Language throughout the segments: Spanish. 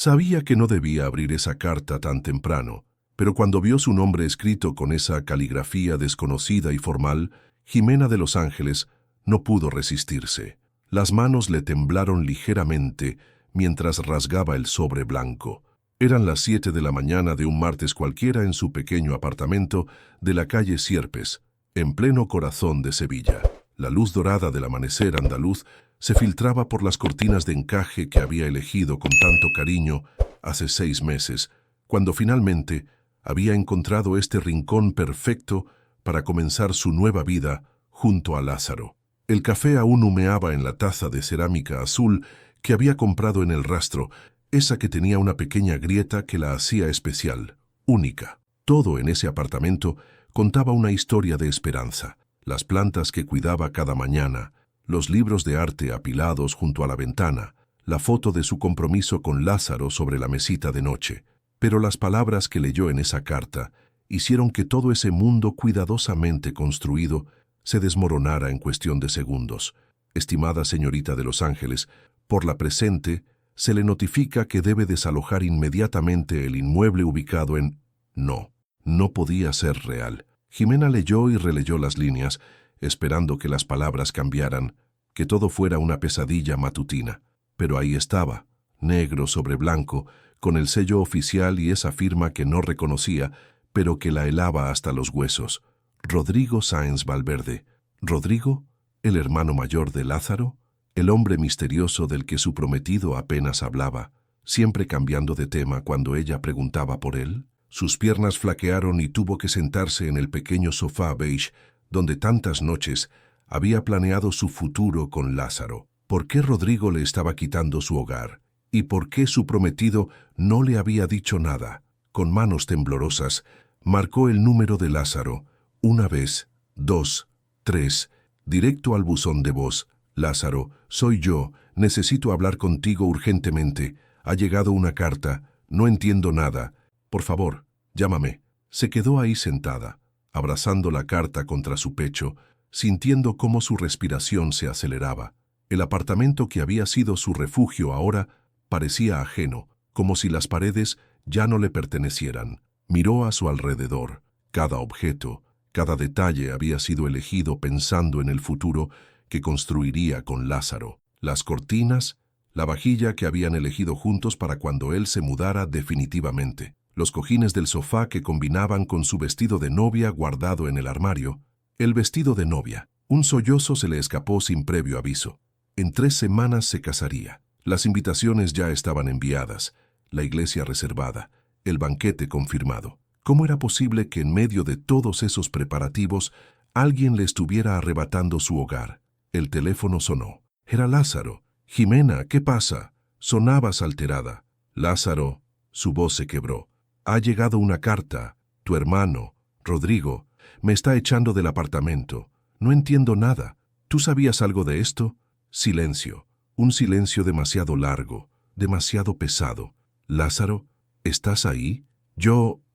Sabía que no debía abrir esa carta tan temprano, pero cuando vio su nombre escrito con esa caligrafía desconocida y formal, Jimena de los Ángeles no pudo resistirse. Las manos le temblaron ligeramente mientras rasgaba el sobre blanco. Eran las 7 de la mañana de un martes cualquiera en su pequeño apartamento de la calle Sierpes, en pleno corazón de Sevilla. La luz dorada del amanecer andaluz se filtraba por las cortinas de encaje que había elegido con tanto cariño hace 6 meses, cuando finalmente había encontrado este rincón perfecto para comenzar su nueva vida junto a Lázaro. El café aún humeaba en la taza de cerámica azul que había comprado en el rastro, esa que tenía una pequeña grieta que la hacía especial, única. Todo en ese apartamento contaba una historia de esperanza. Las plantas que cuidaba cada mañana, los libros de arte apilados junto a la ventana, la foto de su compromiso con Lázaro sobre la mesita de noche. Pero las palabras que leyó en esa carta hicieron que todo ese mundo cuidadosamente construido se desmoronara en cuestión de segundos. Estimada señorita de Los Ángeles, por la presente, se le notifica que debe desalojar inmediatamente el inmueble ubicado en... No podía ser real. Jimena leyó y releyó las líneas, esperando que las palabras cambiaran, que todo fuera una pesadilla matutina. Pero ahí estaba, negro sobre blanco, con el sello oficial y esa firma que no reconocía, pero que la helaba hasta los huesos. Rodrigo Sáenz Valverde. ¿Rodrigo? ¿El hermano mayor de Lázaro? El hombre misterioso del que su prometido apenas hablaba, siempre cambiando de tema cuando ella preguntaba por él. Sus piernas flaquearon y tuvo que sentarse en el pequeño sofá beige donde tantas noches había planeado su futuro con Lázaro. ¿Por qué Rodrigo le estaba quitando su hogar? ¿Y por qué su prometido no le había dicho nada? Con manos temblorosas, marcó el número de Lázaro. 1 vez, 2, 3, directo al buzón de voz. Lázaro, soy yo, necesito hablar contigo urgentemente. Ha llegado una carta, no entiendo nada. Por favor, llámame. Se quedó ahí sentada, abrazando la carta contra su pecho, sintiendo cómo su respiración se aceleraba. El apartamento que había sido su refugio ahora parecía ajeno, como si las paredes ya no le pertenecieran. Miró a su alrededor. Cada objeto, cada detalle había sido elegido pensando en el futuro que construiría con Lázaro. Las cortinas, la vajilla que habían elegido juntos para cuando él se mudara definitivamente. Los cojines del sofá que combinaban con su vestido de novia guardado en el armario. El vestido de novia. Un sollozo se le escapó sin previo aviso. En 3 semanas se casaría. Las invitaciones ya estaban enviadas, la iglesia reservada, el banquete confirmado. ¿Cómo era posible que en medio de todos esos preparativos alguien le estuviera arrebatando su hogar? El teléfono sonó. Era Lázaro. «Jimena, ¿qué pasa?» Sonabas alterada. «Lázaro», su voz se quebró. «Ha llegado una carta. Tu hermano, Rodrigo, me está echando del apartamento. No entiendo nada. ¿Tú sabías algo de esto?» Silencio. Un silencio demasiado largo, demasiado pesado. «Lázaro, ¿estás ahí?»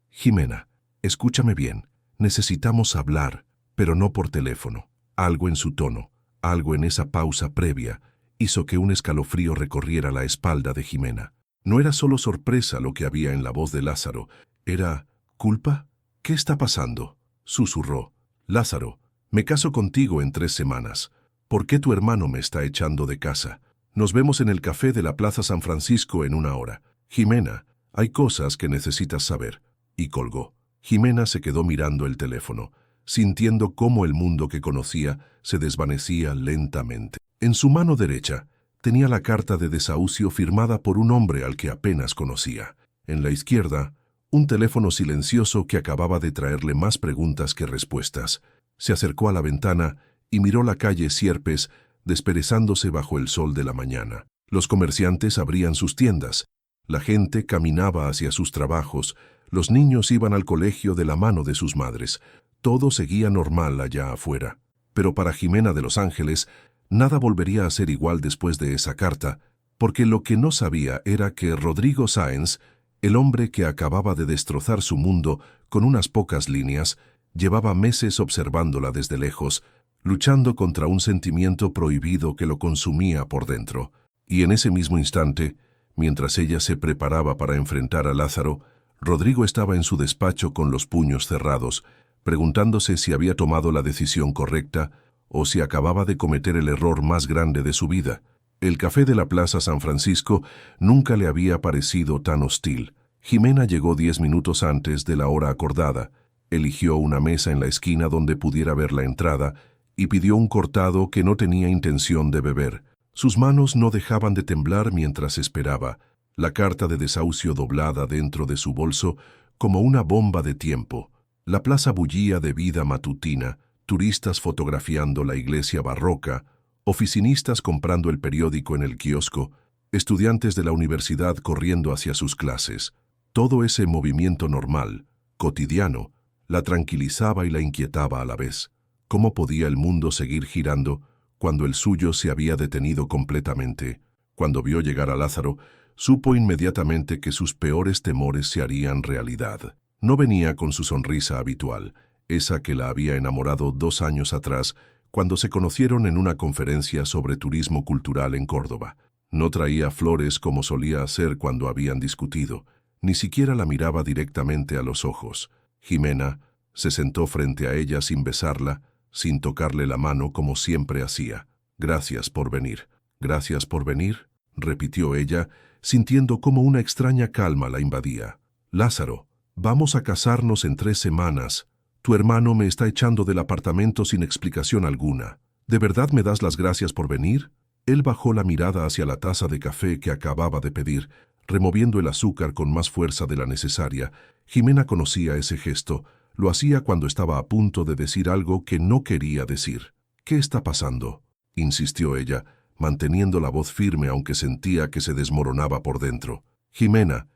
«Jimena, escúchame bien. Necesitamos hablar, pero no por teléfono». Algo en su tono, algo en esa pausa previa, hizo que un escalofrío recorriera la espalda de Jimena. No era solo sorpresa lo que había en la voz de Lázaro, era ¿culpa? ¿Qué está pasando?, susurró. «Lázaro, me caso contigo en 3 semanas. ¿Por qué tu hermano me está echando de casa? Nos vemos en el café de la Plaza San Francisco en 1 hora. Jimena, hay cosas que necesitas saber». Y colgó. Jimena se quedó mirando el teléfono, sintiendo cómo el mundo que conocía se desvanecía lentamente. En su mano derecha tenía la carta de desahucio firmada por un hombre al que apenas conocía. En la izquierda, un teléfono silencioso que acababa de traerle más preguntas que respuestas. Se acercó a la ventana y miró la calle Sierpes desperezándose bajo el sol de la mañana. Los comerciantes abrían sus tiendas, la gente caminaba hacia sus trabajos, los niños iban al colegio de la mano de sus madres. Todo seguía normal allá afuera. Pero para Jimena de Los Ángeles, nada volvería a ser igual después de esa carta, porque lo que no sabía era que Rodrigo Sáenz, el hombre que acababa de destrozar su mundo con unas pocas líneas, llevaba meses observándola desde lejos, luchando contra un sentimiento prohibido que lo consumía por dentro. Y en ese mismo instante, Mientras ella se preparaba para enfrentar a Lázaro, Rodrigo estaba en su despacho con los puños cerrados, preguntándose si había tomado la decisión correcta o si acababa de cometer el error más grande de su vida. El café de la Plaza San Francisco nunca le había parecido tan hostil. Jimena llegó 10 minutos antes de la hora acordada, eligió una mesa en la esquina donde pudiera ver la entrada y pidió un cortado que no tenía intención de beber. Sus manos no dejaban de temblar mientras esperaba, la carta de desahucio doblada dentro de su bolso como una bomba de tiempo. La plaza bullía de vida matutina, turistas fotografiando la iglesia barroca, oficinistas comprando el periódico en el kiosco, estudiantes de la universidad corriendo hacia sus clases. Todo ese movimiento normal, cotidiano, la tranquilizaba y la inquietaba a la vez. ¿Cómo podía el mundo seguir girando cuando el suyo se había detenido completamente? Cuando vio llegar a Lázaro, supo inmediatamente que sus peores temores se harían realidad. No venía con su sonrisa habitual, esa que la había enamorado 2 años atrás, cuando se conocieron en una conferencia sobre turismo cultural en Córdoba. No traía flores como solía hacer cuando habían discutido, ni siquiera la miraba directamente a los ojos. Jimena se sentó frente a ella sin besarla, sin tocarle la mano como siempre hacía. «Gracias por venir». «¿Gracias por venir?», repitió ella, sintiendo como una extraña calma la invadía. «Lázaro, vamos a casarnos en 3 semanas. Tu hermano me está echando del apartamento sin explicación alguna. ¿De verdad me das las gracias por venir?». Él bajó la mirada hacia la taza de café que acababa de pedir, removiendo el azúcar con más fuerza de la necesaria. Jimena conocía ese gesto. Lo hacía cuando estaba a punto de decir algo que no quería decir. «¿Qué está pasando?», insistió ella, manteniendo la voz firme aunque sentía que se desmoronaba por dentro. «Jimena,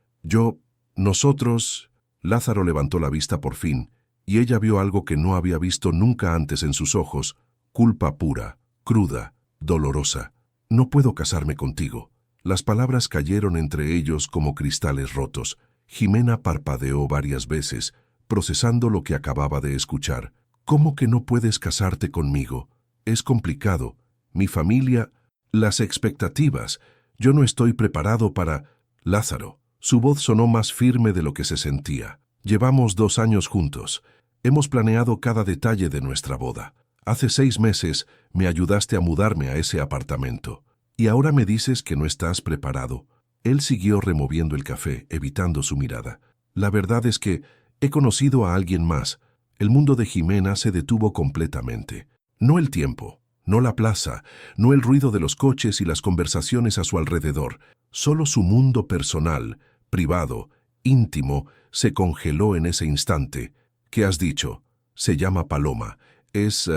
nosotros...». Lázaro levantó la vista por fin, y ella vio algo que no había visto nunca antes en sus ojos: culpa pura, cruda, dolorosa. «No puedo casarme contigo». Las palabras cayeron entre ellos como cristales rotos. Jimena parpadeó varias veces, procesando lo que acababa de escuchar. «¿Cómo que no puedes casarte conmigo? Es complicado. Mi familia, las expectativas. Yo no estoy preparado para...». «Lázaro». Su voz sonó más firme de lo que se sentía. «Llevamos 2 años juntos. Hemos planeado cada detalle de nuestra boda. Hace 6 meses me ayudaste a mudarme a ese apartamento. Y ahora me dices que no estás preparado». Él siguió removiendo el café, evitando su mirada. «La verdad es que he conocido a alguien más». El mundo de Jimena se detuvo completamente. No el tiempo, no la plaza, no el ruido de los coches y las conversaciones a su alrededor. Solo su mundo personal, privado, íntimo, se congeló en ese instante. «¿Qué has dicho?». «Se llama Paloma. Es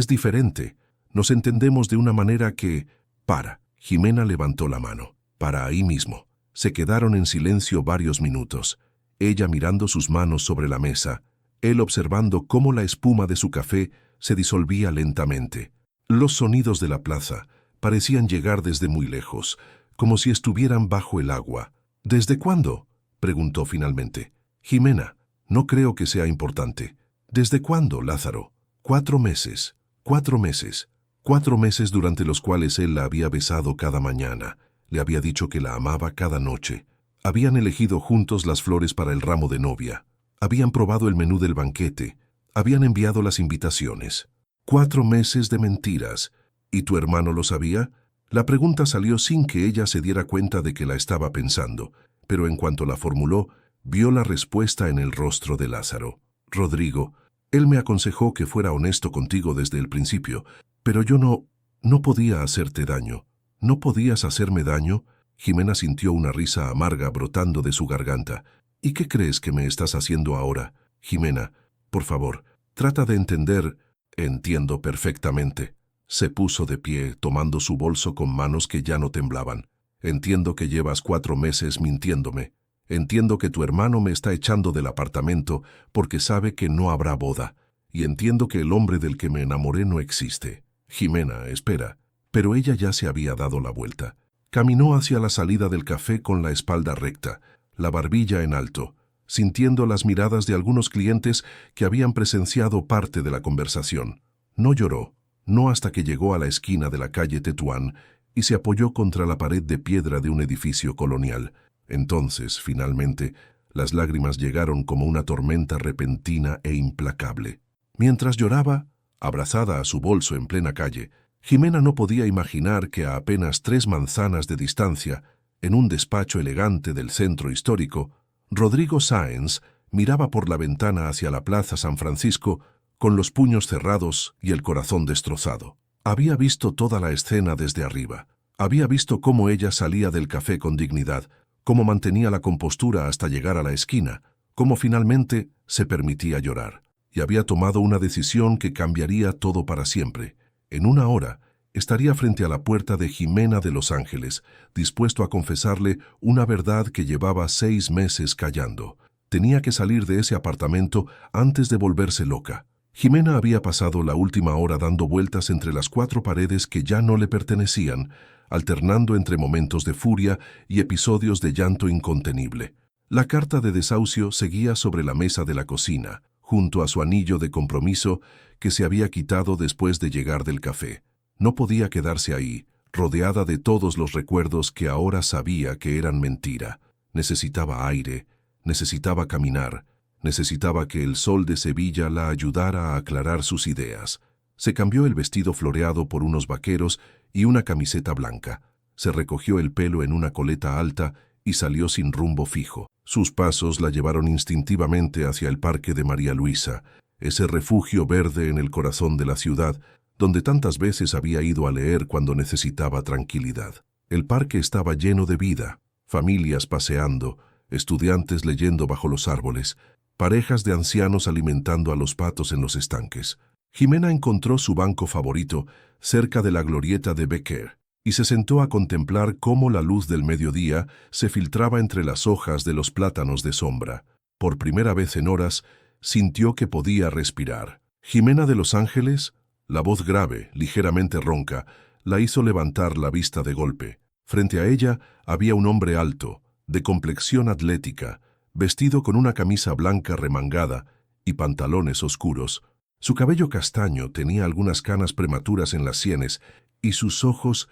diferente. Nos entendemos de una manera que...». «Para». Jimena levantó la mano. «Para ahí mismo». Se quedaron en silencio varios minutos, ella mirando sus manos sobre la mesa, él observando cómo la espuma de su café se disolvía lentamente. Los sonidos de la plaza parecían llegar desde muy lejos, como si estuvieran bajo el agua. «¿Desde cuándo?», preguntó finalmente. «Jimena, no creo que sea importante». «¿Desde cuándo, Lázaro?». 4 meses. 4 meses. 4 meses durante los cuales él la había besado cada mañana. Le había dicho que la amaba cada noche. Habían elegido juntos las flores para el ramo de novia. Habían probado el menú del banquete. Habían enviado las invitaciones. 4 meses de mentiras. ¿Y tu hermano lo sabía? La pregunta salió sin que ella se diera cuenta de que la estaba pensando, pero en cuanto la formuló, vio la respuesta en el rostro de Lázaro. «Rodrigo, él me aconsejó que fuera honesto contigo desde el principio, pero yo no podía hacerte daño». «¿No podías hacerme daño?». Jimena sintió una risa amarga brotando de su garganta. «¿Y qué crees que me estás haciendo ahora?». «Jimena, por favor, trata de entender». «Entiendo perfectamente». Se puso de pie, tomando su bolso con manos que ya no temblaban. «Entiendo que llevas 4 meses mintiéndome. Entiendo que tu hermano me está echando del apartamento porque sabe que no habrá boda. Y entiendo que el hombre del que me enamoré no existe». «Jimena, espera». Pero ella ya se había dado la vuelta. Caminó hacia la salida del café con la espalda recta, la barbilla en alto, sintiendo las miradas de algunos clientes que habían presenciado parte de la conversación. No lloró, no hasta que llegó a la esquina de la calle Tetuán y se apoyó contra la pared de piedra de un edificio colonial. Entonces, finalmente, las lágrimas llegaron como una tormenta repentina e implacable. Mientras lloraba, abrazada a su bolso en plena calle, Jimena no podía imaginar que a apenas 3 manzanas de distancia, en un despacho elegante del centro histórico, Rodrigo Sáenz miraba por la ventana hacia la Plaza San Francisco con los puños cerrados y el corazón destrozado. Había visto toda la escena desde arriba. Había visto cómo ella salía del café con dignidad, cómo mantenía la compostura hasta llegar a la esquina, cómo finalmente se permitía llorar. Y había tomado una decisión que cambiaría todo para siempre. En una hora, estaría frente a la puerta de Jimena de Los Ángeles, dispuesto a confesarle una verdad que llevaba 6 meses callando. Tenía que salir de ese apartamento antes de volverse loca. Jimena había pasado la última hora dando vueltas entre las 4 paredes que ya no le pertenecían, alternando entre momentos de furia y episodios de llanto incontenible. La carta de desahucio seguía sobre la mesa de la cocina, junto a su anillo de compromiso que se había quitado después de llegar del café. No podía quedarse ahí, rodeada de todos los recuerdos que ahora sabía que eran mentira. Necesitaba aire, necesitaba caminar, necesitaba que el sol de Sevilla la ayudara a aclarar sus ideas. Se cambió el vestido floreado por unos vaqueros y una camiseta blanca. Se recogió el pelo en una coleta alta y salió sin rumbo fijo. Sus pasos la llevaron instintivamente hacia el Parque de María Luisa, ese refugio verde en el corazón de la ciudad, donde tantas veces había ido a leer cuando necesitaba tranquilidad. El parque estaba lleno de vida, familias paseando, estudiantes leyendo bajo los árboles, parejas de ancianos alimentando a los patos en los estanques. Jimena encontró su banco favorito cerca de la glorieta de Becker y se sentó a contemplar cómo la luz del mediodía se filtraba entre las hojas de los plátanos de sombra. Por primera vez en horas, sintió que podía respirar. Jimena de Los Ángeles, la voz grave, ligeramente ronca, la hizo levantar la vista de golpe. Frente a ella había un hombre alto, de complexión atlética, vestido con una camisa blanca remangada y pantalones oscuros. Su cabello castaño tenía algunas canas prematuras en las sienes y sus ojos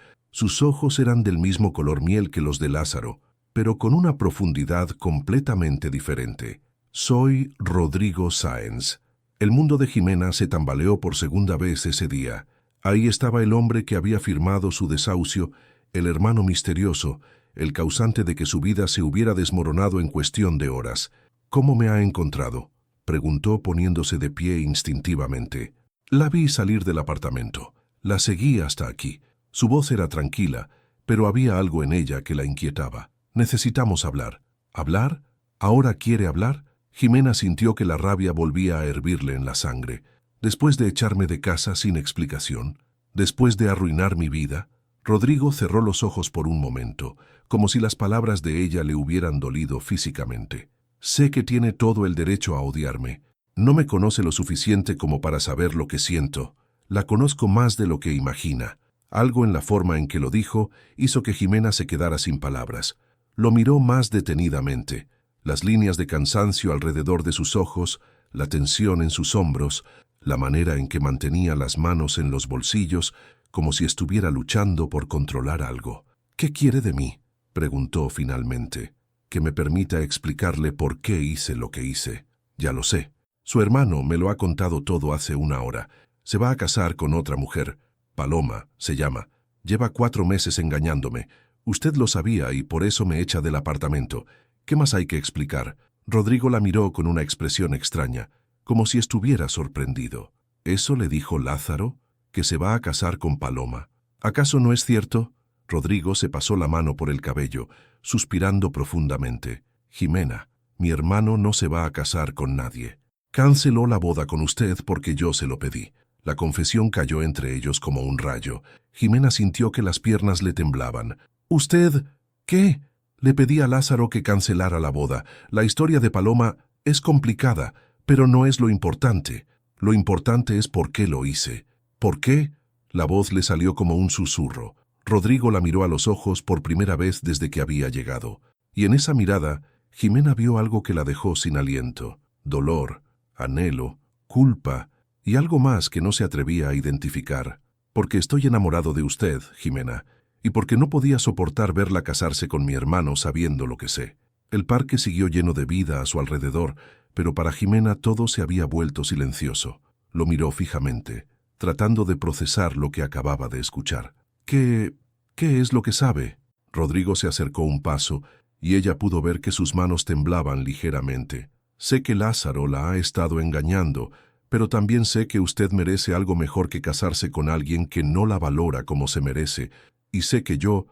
eran del mismo color miel que los de Lázaro, pero con una profundidad completamente diferente. Soy Rodrigo Sáenz. El mundo de Jimena se tambaleó por segunda vez ese día. Ahí estaba el hombre que había firmado su desahucio, el hermano misterioso, el causante de que su vida se hubiera desmoronado en cuestión de horas. ¿Cómo me ha encontrado?, preguntó poniéndose de pie instintivamente. La vi salir del apartamento. La seguí hasta aquí. Su voz era tranquila, pero había algo en ella que la inquietaba. Necesitamos hablar. ¿Hablar? ¿Ahora quiere hablar? Jimena sintió que la rabia volvía a hervirle en la sangre. Después de echarme de casa sin explicación, después de arruinar mi vida. Rodrigo cerró los ojos por un momento, como si las palabras de ella le hubieran dolido físicamente. Sé que tiene todo el derecho a odiarme. No me conoce lo suficiente como para saber lo que siento. La conozco más de lo que imagina. Algo en la forma en que lo dijo hizo que Jimena se quedara sin palabras. Lo miró más detenidamente. Las líneas de cansancio alrededor de sus ojos, la tensión en sus hombros, la manera en que mantenía las manos en los bolsillos, como si estuviera luchando por controlar algo. ¿Qué quiere de mí?, preguntó finalmente. Que me permita explicarle por qué hice lo que hice. Ya lo sé. Su hermano me lo ha contado todo hace una hora. Se va a casar con otra mujer. Paloma, se llama. Lleva 4 meses engañándome. Usted lo sabía y por eso me echa del apartamento. ¿Qué más hay que explicar? Rodrigo la miró con una expresión extraña, como si estuviera sorprendido. ¿Eso le dijo Lázaro? ¿Que se va a casar con Paloma? ¿Acaso no es cierto? Rodrigo se pasó la mano por el cabello, suspirando profundamente. Jimena, mi hermano no se va a casar con nadie. Canceló la boda con usted porque yo se lo pedí. La confesión cayó entre ellos como un rayo. Jimena sintió que las piernas le temblaban. ¿Usted qué? Le pedí a Lázaro que cancelara la boda. La historia de Paloma es complicada, pero no es lo importante. Lo importante es por qué lo hice. ¿Por qué? La voz le salió como un susurro. Rodrigo la miró a los ojos por primera vez desde que había llegado. Y en esa mirada, Jimena vio algo que la dejó sin aliento. Dolor, anhelo, culpa y algo más que no se atrevía a identificar. Porque estoy enamorado de usted, Jimena, y porque no podía soportar verla casarse con mi hermano sabiendo lo que sé. El parque siguió lleno de vida a su alrededor, pero para Jimena todo se había vuelto silencioso. Lo miró fijamente, tratando de procesar lo que acababa de escuchar. ¿Qué es lo que sabe? Rodrigo se acercó un paso, y ella pudo ver que sus manos temblaban ligeramente. Sé que Lázaro la ha estado engañando, pero también sé que usted merece algo mejor que casarse con alguien que no la valora como se merece, y sé que yo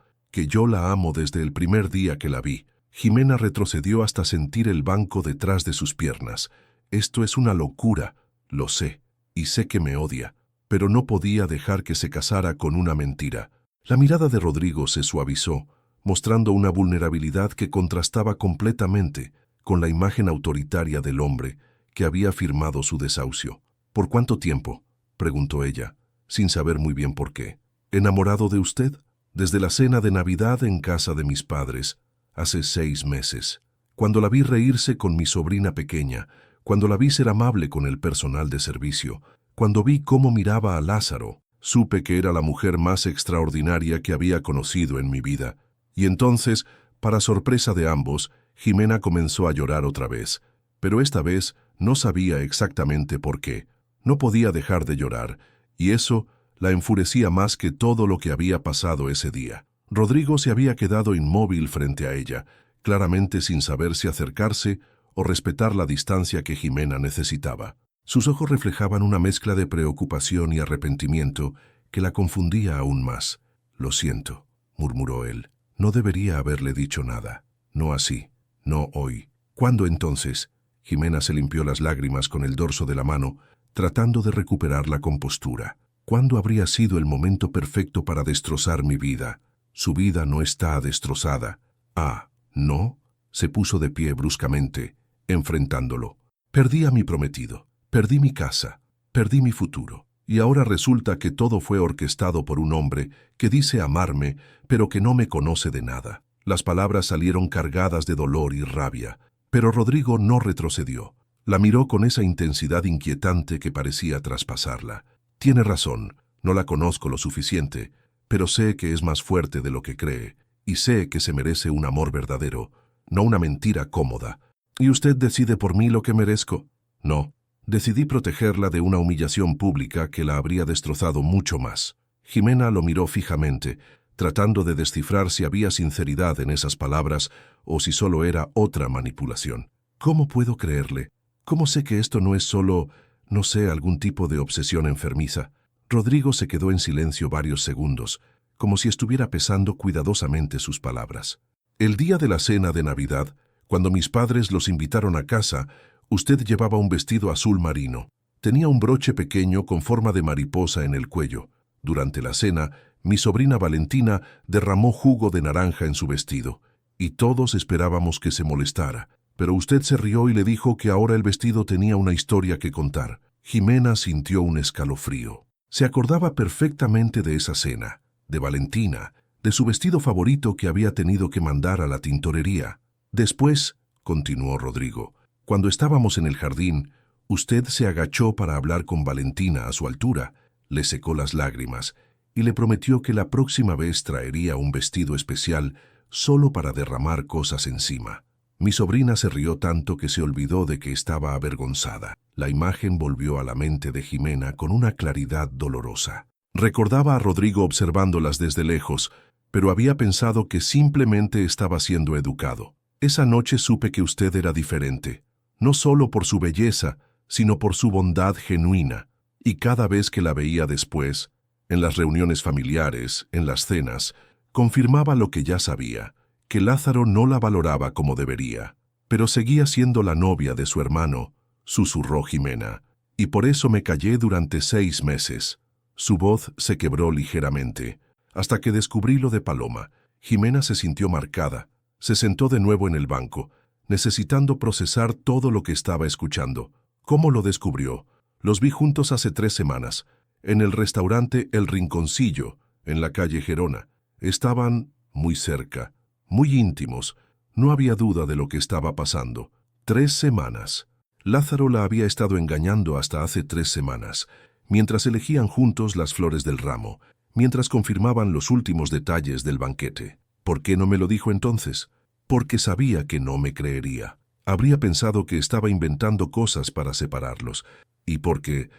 la amo desde el primer día que la vi. Jimena retrocedió hasta sentir el banco detrás de sus piernas. Esto es una locura, lo sé, y sé que me odia, pero no podía dejar que se casara con una mentira. La mirada de Rodrigo se suavizó, mostrando una vulnerabilidad que contrastaba completamente con la imagen autoritaria del hombre que había firmado su desahucio. ¿Por cuánto tiempo?, preguntó ella, sin saber muy bien por qué. ¿Enamorado de usted? Desde la cena de Navidad en casa de mis padres, hace 6 meses. Cuando la vi reírse con mi sobrina pequeña, cuando la vi ser amable con el personal de servicio, cuando vi cómo miraba a Lázaro, supe que era la mujer más extraordinaria que había conocido en mi vida. Y entonces, para sorpresa de ambos, Jimena comenzó a llorar otra vez, pero esta vez no sabía exactamente por qué. No podía dejar de llorar, y eso la enfurecía más que todo lo que había pasado ese día. Rodrigo se había quedado inmóvil frente a ella, claramente sin saber si acercarse o respetar la distancia que Jimena necesitaba. Sus ojos reflejaban una mezcla de preocupación y arrepentimiento que la confundía aún más. «Lo siento», murmuró él. «No debería haberle dicho nada. No así. No hoy». «¿Cuándo entonces?». Jimena se limpió las lágrimas con el dorso de la mano, tratando de recuperar la compostura. «¿Cuándo habría sido el momento perfecto para destrozar mi vida? Su vida no está destrozada». «Ah, ¿no?». Se puso de pie bruscamente, enfrentándolo. «Perdí a mi prometido, perdí mi casa, perdí mi futuro. Y ahora resulta que todo fue orquestado por un hombre que dice amarme, pero que no me conoce de nada». Las palabras salieron cargadas de dolor y rabia, pero Rodrigo no retrocedió. La miró con esa intensidad inquietante que parecía traspasarla. «Tiene razón, no la conozco lo suficiente, pero sé que es más fuerte de lo que cree, y sé que se merece un amor verdadero, no una mentira cómoda. ¿Y usted decide por mí lo que merezco?». «No, decidí protegerla de una humillación pública que la habría destrozado mucho más». Jimena lo miró fijamente, tratando de descifrar si había sinceridad en esas palabras o si solo era otra manipulación. «¿Cómo puedo creerle? ¿Cómo sé que esto no es solo, no sé, algún tipo de obsesión enfermiza?». Rodrigo se quedó en silencio varios segundos, como si estuviera pesando cuidadosamente sus palabras. «El día de la cena de Navidad, cuando mis padres los invitaron a casa, usted llevaba un vestido azul marino. Tenía un broche pequeño con forma de mariposa en el cuello. Durante la cena, mi sobrina Valentina derramó jugo de naranja en su vestido, y todos esperábamos que se molestara. Pero usted se rió y le dijo que ahora el vestido tenía una historia que contar». Jimena sintió un escalofrío. Se acordaba perfectamente de esa cena, de Valentina, de su vestido favorito que había tenido que mandar a la tintorería. «Después», continuó Rodrigo, «cuando estábamos en el jardín, usted se agachó para hablar con Valentina a su altura, le secó las lágrimas y le prometió que la próxima vez traería un vestido especial solo para derramar cosas encima». Mi sobrina se rió tanto que se olvidó de que estaba avergonzada. La imagen volvió a la mente de Jimena con una claridad dolorosa. Recordaba a Rodrigo observándolas desde lejos, pero había pensado que simplemente estaba siendo educado. «Esa noche supe que usted era diferente, no solo por su belleza, sino por su bondad genuina. Y cada vez que la veía después, en las reuniones familiares, en las cenas, confirmaba lo que ya sabía, que Lázaro no la valoraba como debería. Pero seguía siendo la novia de su hermano», susurró Jimena, «y por eso me callé durante 6 meses». Su voz se quebró ligeramente, hasta que descubrí lo de Paloma. Jimena se sintió marcada. Se sentó de nuevo en el banco, necesitando procesar todo lo que estaba escuchando. «¿Cómo lo descubrió?». «Los vi juntos hace 3 semanas, en el restaurante El Rinconcillo, en la calle Gerona. Estaban muy cerca, muy íntimos. No había duda de lo que estaba pasando. 3 semanas. Lázaro la había estado engañando hasta hace 3 semanas, mientras elegían juntos las flores del ramo, mientras confirmaban los últimos detalles del banquete. ¿Por qué no me lo dijo entonces? Porque sabía que no me creería. Habría pensado que estaba inventando cosas para separarlos. Y porque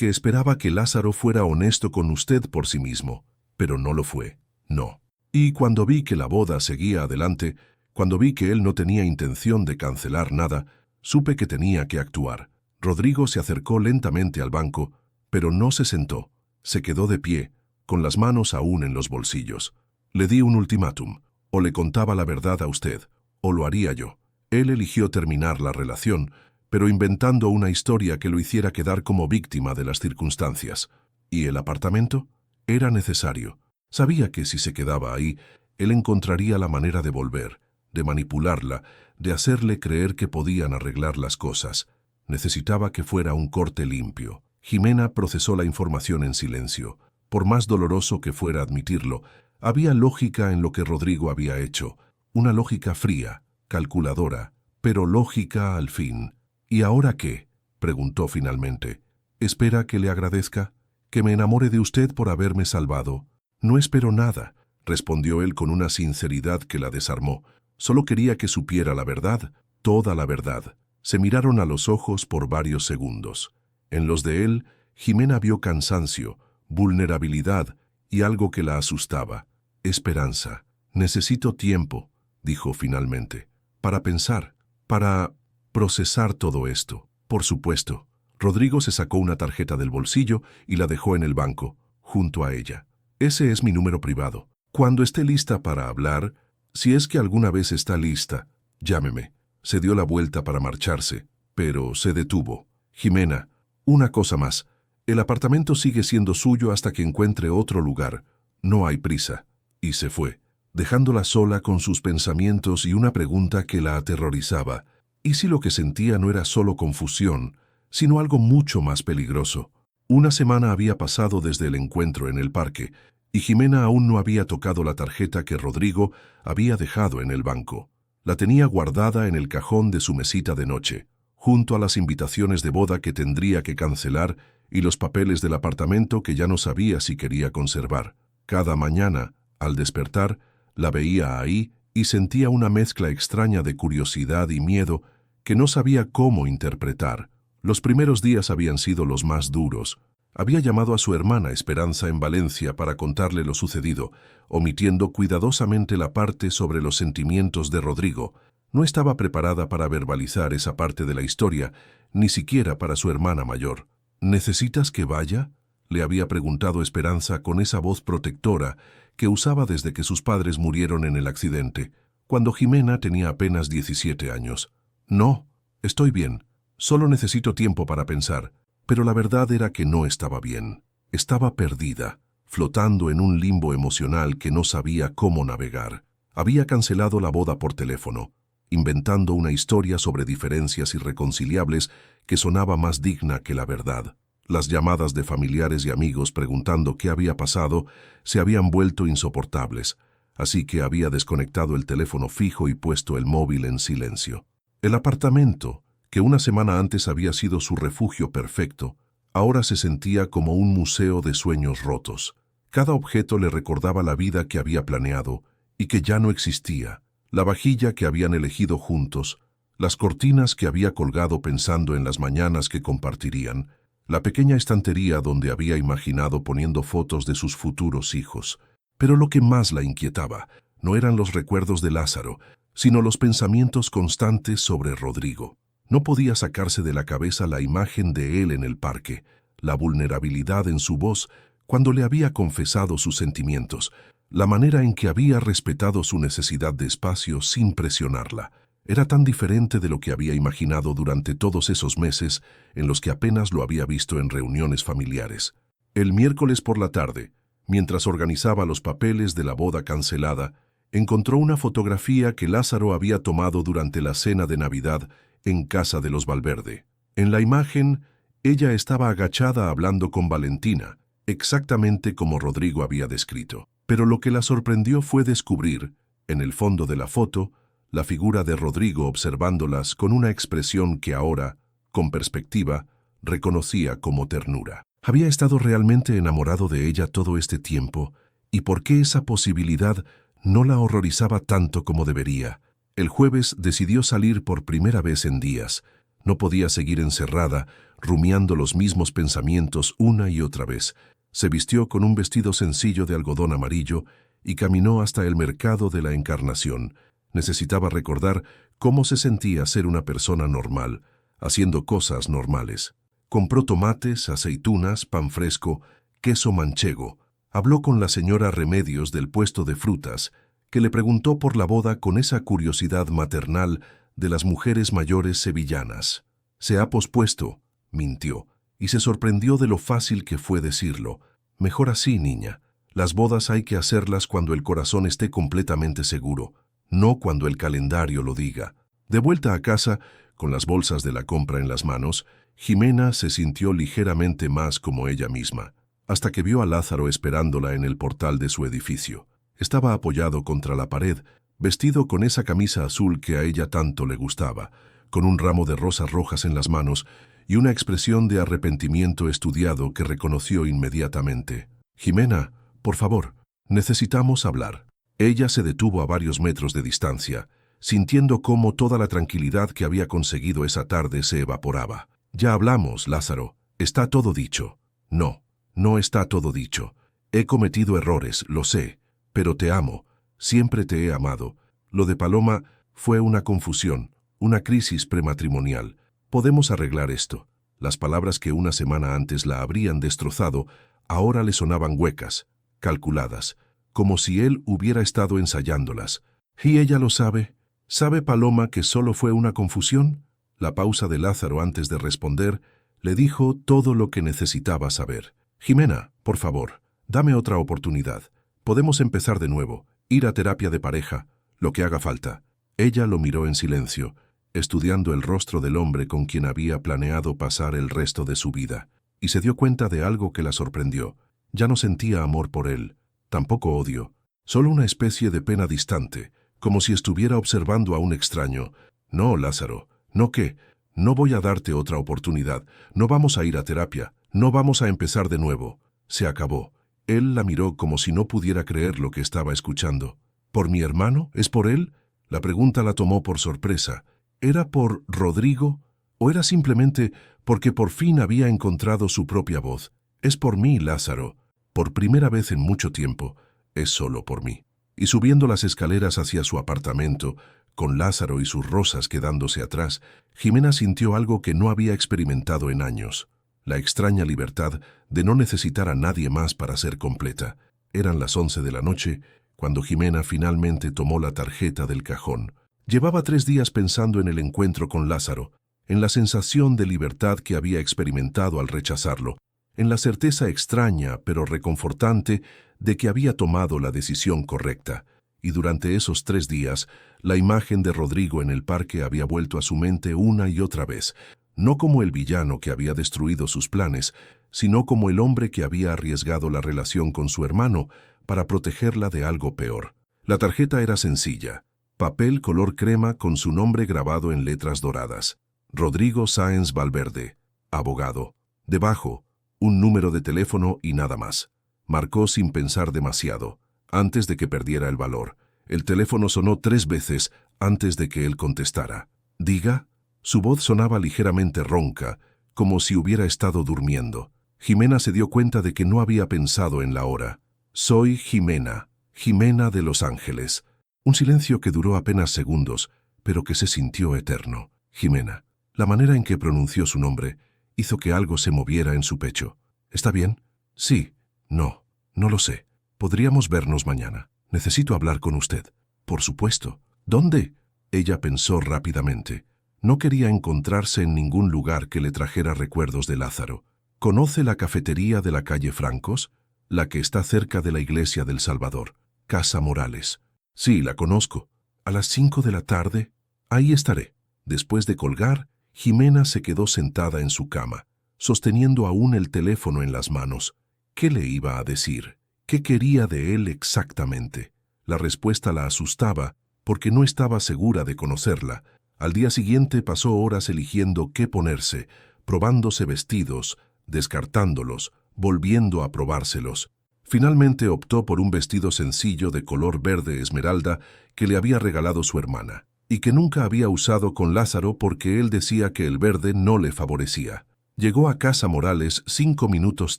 esperaba que Lázaro fuera honesto con usted por sí mismo. Pero no lo fue. No. Y cuando vi que la boda seguía adelante, cuando vi que él no tenía intención de cancelar nada, supe que tenía que actuar. Rodrigo se acercó lentamente al banco, pero no se sentó. Se quedó de pie, con las manos aún en los bolsillos. Le di un ultimátum. O le contaba la verdad a usted, o lo haría yo. Él eligió terminar la relación, pero inventando una historia que lo hiciera quedar como víctima de las circunstancias. ¿Y el apartamento? Era necesario. Sabía que si se quedaba ahí, él encontraría la manera de volver, de manipularla, de hacerle creer que podían arreglar las cosas. Necesitaba que fuera un corte limpio. Jimena procesó la información en silencio. Por más doloroso que fuera admitirlo, había lógica en lo que Rodrigo había hecho. Una lógica fría, calculadora, pero lógica al fin. ¿Y ahora qué?, preguntó finalmente. ¿Espera que le agradezca? ¿Que me enamore de usted por haberme salvado? No espero nada, respondió él con una sinceridad que la desarmó. Solo quería que supiera la verdad, toda la verdad. Se miraron a los ojos por varios segundos. En los de él, Jimena vio cansancio, vulnerabilidad y algo que la asustaba. Esperanza. Necesito tiempo, dijo finalmente, para pensar, para procesar todo esto. Por supuesto. Rodrigo se sacó una tarjeta del bolsillo y la dejó en el banco, junto a ella. Ese es mi número privado. Cuando esté lista para hablar, si es que alguna vez está lista, llámeme. Se dio la vuelta para marcharse, pero se detuvo. Jimena, una cosa más. El apartamento sigue siendo suyo hasta que encuentre otro lugar. No hay prisa. Y se fue, dejándola sola con sus pensamientos y una pregunta que la aterrorizaba. ¿Y si lo que sentía no era solo confusión, sino algo mucho más peligroso? Una semana había pasado desde el encuentro en el parque, y Jimena aún no había tocado la tarjeta que Rodrigo había dejado en el banco. La tenía guardada en el cajón de su mesita de noche, junto a las invitaciones de boda que tendría que cancelar y los papeles del apartamento que ya no sabía si quería conservar. Cada mañana, al despertar, la veía ahí y sentía una mezcla extraña de curiosidad y miedo que no sabía cómo interpretar. Los primeros días habían sido los más duros. Había llamado a su hermana Esperanza en Valencia para contarle lo sucedido, omitiendo cuidadosamente la parte sobre los sentimientos de Rodrigo. No estaba preparada para verbalizar esa parte de la historia, ni siquiera para su hermana mayor. ¿Necesitas que vaya?, le había preguntado Esperanza con esa voz protectora que usaba desde que sus padres murieron en el accidente, cuando Jimena tenía apenas 17 años. No, estoy bien. Solo necesito tiempo para pensar. Pero la verdad era que no estaba bien. Estaba perdida, flotando en un limbo emocional que no sabía cómo navegar. Había cancelado la boda por teléfono, inventando una historia sobre diferencias irreconciliables que sonaba más digna que la verdad. Las llamadas de familiares y amigos preguntando qué había pasado se habían vuelto insoportables, así que había desconectado el teléfono fijo y puesto el móvil en silencio. El apartamento, que una semana antes había sido su refugio perfecto, ahora se sentía como un museo de sueños rotos. Cada objeto le recordaba la vida que había planeado y que ya no existía, la vajilla que habían elegido juntos, las cortinas que había colgado pensando en las mañanas que compartirían, la pequeña estantería donde había imaginado poniendo fotos de sus futuros hijos. Pero lo que más la inquietaba no eran los recuerdos de Lázaro, sino los pensamientos constantes sobre Rodrigo. No podía sacarse de la cabeza la imagen de él en el parque, la vulnerabilidad en su voz cuando le había confesado sus sentimientos, la manera en que había respetado su necesidad de espacio sin presionarla. Era tan diferente de lo que había imaginado durante todos esos meses en los que apenas lo había visto en reuniones familiares. El miércoles por la tarde, mientras organizaba los papeles de la boda cancelada, encontró una fotografía que Lázaro había tomado durante la cena de Navidad en casa de los Valverde. En la imagen, ella estaba agachada hablando con Valentina, exactamente como Rodrigo había descrito. Pero lo que la sorprendió fue descubrir, en el fondo de la foto, la figura de Rodrigo observándolas con una expresión que ahora, con perspectiva, reconocía como ternura. ¿Había estado realmente enamorado de ella todo este tiempo? ¿Y por qué esa posibilidad no la horrorizaba tanto como debería? El jueves decidió salir por primera vez en días. No podía seguir encerrada, rumiando los mismos pensamientos una y otra vez. Se vistió con un vestido sencillo de algodón amarillo y caminó hasta el mercado de la Encarnación. Necesitaba recordar cómo se sentía ser una persona normal, haciendo cosas normales. Compró tomates, aceitunas, pan fresco, queso manchego. Habló con la señora Remedios del puesto de frutas, que le preguntó por la boda con esa curiosidad maternal de las mujeres mayores sevillanas. Se ha pospuesto, mintió, y se sorprendió de lo fácil que fue decirlo. Mejor así, niña. Las bodas hay que hacerlas cuando el corazón esté completamente seguro, no cuando el calendario lo diga. De vuelta a casa, con las bolsas de la compra en las manos, Jimena se sintió ligeramente más como ella misma, hasta que vio a Lázaro esperándola en el portal de su edificio. Estaba apoyado contra la pared, vestido con esa camisa azul que a ella tanto le gustaba, con un ramo de rosas rojas en las manos y una expresión de arrepentimiento estudiado que reconoció inmediatamente. «Jimena, por favor, necesitamos hablar». Ella se detuvo a varios metros de distancia, sintiendo cómo toda la tranquilidad que había conseguido esa tarde se evaporaba. «Ya hablamos, Lázaro. Está todo dicho». «No, no está todo dicho. He cometido errores, lo sé, pero te amo. Siempre te he amado. Lo de Paloma fue una confusión, una crisis prematrimonial. Podemos arreglar esto». Las palabras que una semana antes la habrían destrozado, ahora le sonaban huecas, calculadas, como si él hubiera estado ensayándolas. «¿Y ella lo sabe? ¿Sabe Paloma que solo fue una confusión?» La pausa de Lázaro antes de responder le dijo todo lo que necesitaba saber. «Jimena, por favor, dame otra oportunidad. Podemos empezar de nuevo, ir a terapia de pareja, lo que haga falta». Ella lo miró en silencio, estudiando el rostro del hombre con quien había planeado pasar el resto de su vida, y se dio cuenta de algo que la sorprendió. Ya no sentía amor por él, tampoco odio, solo una especie de pena distante, como si estuviera observando a un extraño. «No, Lázaro, ¿no qué? No voy a darte otra oportunidad, no vamos a ir a terapia, no vamos a empezar de nuevo». Se acabó. Él la miró como si no pudiera creer lo que estaba escuchando. «¿Por mi hermano? ¿Es por él?» La pregunta la tomó por sorpresa. ¿Era por Rodrigo? ¿O era simplemente porque por fin había encontrado su propia voz? «Es por mí, Lázaro. Por primera vez en mucho tiempo, es solo por mí». Y subiendo las escaleras hacia su apartamento, con Lázaro y sus rosas quedándose atrás, Jimena sintió algo que no había experimentado en años. La extraña libertad de no necesitar a nadie más para ser completa. Eran las 11 de la noche, cuando Jimena finalmente tomó la tarjeta del cajón. Llevaba 3 días pensando en el encuentro con Lázaro, en la sensación de libertad que había experimentado al rechazarlo, en la certeza extraña pero reconfortante de que había tomado la decisión correcta. Y durante esos 3 días, la imagen de Rodrigo en el parque había vuelto a su mente una y otra vez, no como el villano que había destruido sus planes, sino como el hombre que había arriesgado la relación con su hermano para protegerla de algo peor. La tarjeta era sencilla, papel color crema con su nombre grabado en letras doradas. Rodrigo Sáenz Valverde, abogado. Debajo, un número de teléfono y nada más. Marcó sin pensar demasiado, antes de que perdiera el valor. El teléfono sonó 3 veces antes de que él contestara. «¿Diga?» Su voz sonaba ligeramente ronca, como si hubiera estado durmiendo. Jimena se dio cuenta de que no había pensado en la hora. «Soy Jimena, Jimena de Los Ángeles». Un silencio que duró apenas segundos, pero que se sintió eterno. «Jimena». La manera en que pronunció su nombre hizo que algo se moviera en su pecho. «¿Está bien?» «Sí». «No, no lo sé. Podríamos vernos mañana. Necesito hablar con usted». «Por supuesto». «¿Dónde?» Ella pensó rápidamente. No quería encontrarse en ningún lugar que le trajera recuerdos de Lázaro. ¿Conoce la cafetería de la calle Francos? La que está cerca de la iglesia del Salvador. Casa Morales. «Sí, la conozco». «A las 5 de la tarde. Ahí estaré». Después de colgar, Jimena se quedó sentada en su cama, sosteniendo aún el teléfono en las manos. ¿Qué le iba a decir? ¿Qué quería de él exactamente? La respuesta la asustaba porque no estaba segura de conocerla. Al día siguiente pasó horas eligiendo qué ponerse, probándose vestidos, descartándolos, volviendo a probárselos. Finalmente optó por un vestido sencillo de color verde esmeralda que le había regalado su hermana, y que nunca había usado con Lázaro porque él decía que el verde no le favorecía. Llegó a casa Morales 5 minutos